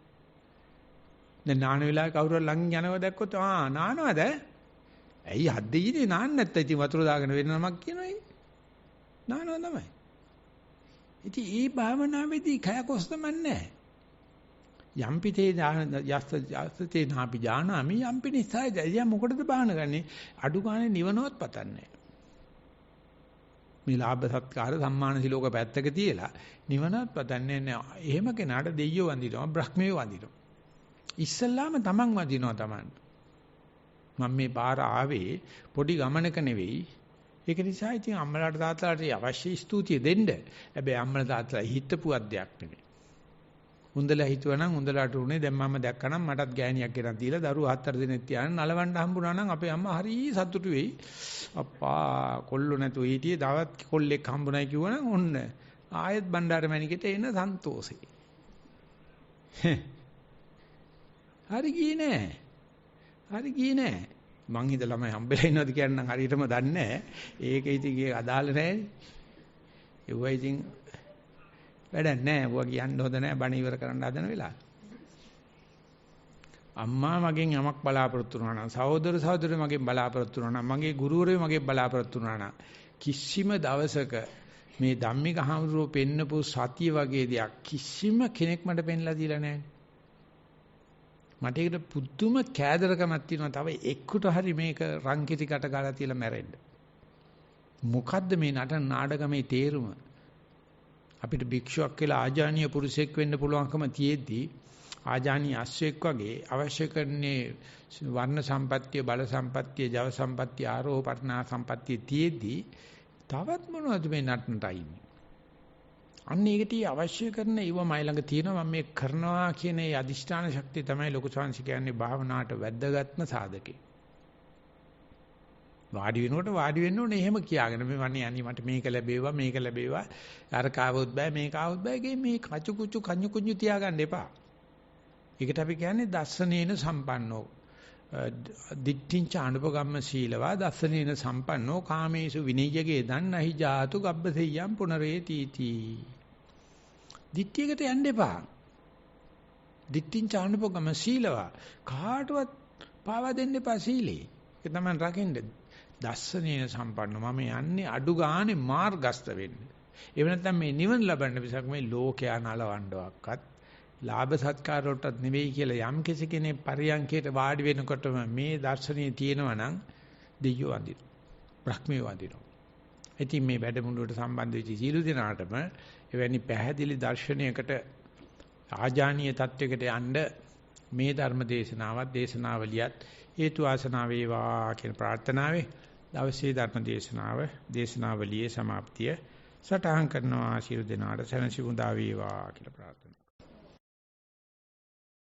දැන් නාන වෙලාවේ කවුරු ළඟින් යනවා දැක්කොත් නානවද? ඇයි හද්දෙයිනේ නාන්න නැත්නම් ඉතින් වතුර දාගෙන වෙන නමක් කියනවයි. නානවා තමයි. ඉතින් මේ භාවනාවේදී කය කොස්තමන්නේ නැහැ. යම්පිතේ යස්තේ නාපි ඥානාමි යම්පි නිසයි දැය මොකටද බාහන ගන්නේ අඩු ගානේ නිවනවත් පතන්නේ මේ ලාභ සත්කාර සම්මාන සිලෝක පැත්තක තියලා නිවනවත් පතන්නේ නැහැ. එහෙම කෙනාට දෙයියෝ වඳිනවා බ්‍රහ්මයෝ වඳිනවා. ඉස්සල්ලාම තමන් වඳිනවා තමන්. මම මේ පාර ආවේ පොඩි ගමනක නෙවෙයි. ඒක නිසා ඉතින් අම්මලාට තාත්තලාට අවශ්‍ය ස්තුතිය දෙන්න. හැබැයි අම්මලා තාත්තලා හිතපු අධ්‍යයක් නෙවෙයි. උන්දලා හිතුවනම් උන්දලාට උනේ දැන් මම දැක්කනම් මටත් ගෑණියක් ගෙනත් දීලා දරුවෝ 4 දෙනෙක් තියාගෙන නලවන්න හම්බුනා නම් අපේ අම්මා හරි සතුටු වෙයි. අප්පා කොල්ලෝ නැතුව හිටියේ තවත් කොල්ලෙක් හම්බුනායි කිව්වනම් ඔන්න ආයෙත් බණ්ඩාර මැණිකේට එන සන්තෝෂේ. හරි ගියේ නෑ. හරි ගියේ නෑ. මං හිත ළමයි හම්බෙලා ඉන්නවද කියන්න හරියටම දන්නේ නෑ. ඒක ඉතින් ඒක අදාළ නෑනේ. ඒවා ඉතින් වැඩක් නෑ. ඔවා කියන්න හොඳ නෑ. බණ ඉවර කරන්න හදන වෙලාව. අම්මා මගෙන් යමක් බලාපොරොත්තු වුණා නම්, සහෝදර සහෝදරියෝ මගෙන් බලාපොරොත්තු වුණා නම්, මගේ ගුරුවරයෝ මගෙන් බලාපොරොත්තු වුණා නම් කිසිම දවසක මේ ධම්මික හාමුදුරුවෝ පෙන්නපු සතිය වගේ දෙයක් කිසිම කෙනෙක් මට පෙන්ලා දීලා නෑ. මට ඒකට පුදුම කෑදරකමක් තියෙනවා. තව එක්කුට හරි මේක රංකිති කට ගාලා තියලා මැරෙන්න. මොකද්ද මේ නටන නාඩගමේ තේරුම? අපිට භික්ෂුවක් කියලා ආජානීය පුරුෂයෙක් වෙන්න පුළුවන්කම තියෙද්දී ආජානීය අශ්වයෙක් වගේ අවශ්‍ය කරන්නේ වර්ණ සම්පත්තිය, බල සම්පත්තිය, ජව සම්පත්තිය, ආරෝපණා සම්පත්තිය තියෙද්දී තවත් මොනවද මේ නටනට අයින්නේ? අන්න ඒකට අවශ්‍ය කරන ඒව මයි ළඟ තියෙනවා. මම මේ කරනවා කියන ඒ අදිෂ්ඨාන ශක්තිය තමයි ලොකු සංසි කියන්නේ භාවනාවට වැද්දගත්ම සාධකේ. වාඩි වෙනකොට වාඩි වෙන්න ඕනේ එහෙම කියාගෙන මේ වන්නේ අනි මට මේක ලැබේවා මේක ලැබේවා අර කාවොත් බෑ මේක ආවොත් බෑ මේ කචු කුචු කඤ්ඤු කුඤ්ඤු තියාගන්න එපා. ඒකට අපි කියන්නේ දස්සනේන සම්පන්නෝ දිට්ඨිංච අනුපගම්ම සීලවා දස්සනේන සම්පන්නෝ කාමේසු විනය්‍යගේ දන්නහි ජාතු ගබ්බසෙය්‍යම් පුනරේතිති. දිට්ඨියකට යන්න එපා. දිට්ඨිංච අනුපගම්ම සීලවා කාටවත් පාවා දෙන්න එපා සීලේ. ඒක තමයි රකින්නේ. දස්සනේන සම්පන්නෝ මම යන්නේ අඩු ගානේ මාර්ගස්ත වෙන්න. එහෙම නැත්නම් මේ නිවන ලබන්න විසක් මේ ලෝකයා නලවන්නවක්වත් ලාභ සත්කාර වලටත් නෙවෙයි කියලා යම් කෙනෙක් පරියන්කේට වාඩි වෙනකොටම මේ දර්ශනීය තියෙනවා නම් දෙයියෝ වඳිනවා. බ්‍රහ්මියෝ වඳිනවා. ඉතින් මේ වැඩමුළුවට සම්බන්ධ වෙච්ච සීල දිනාටම එවැනි පැහැදිලි දර්ශනයකට ආජානීය තත්වයකට යන්න මේ ධර්ම දේශනාවත් දේශනාවලියත් හේතු ආසනාව වේවා කියන ප්‍රාර්ථනාවේ දවසේ ධර්ම දේශනාවලියේ સમાප්තිය සටහන් කරනවා. ශිරු දිනාට සැනසීම දා වේවා කියලා ප්‍රාර්ථනා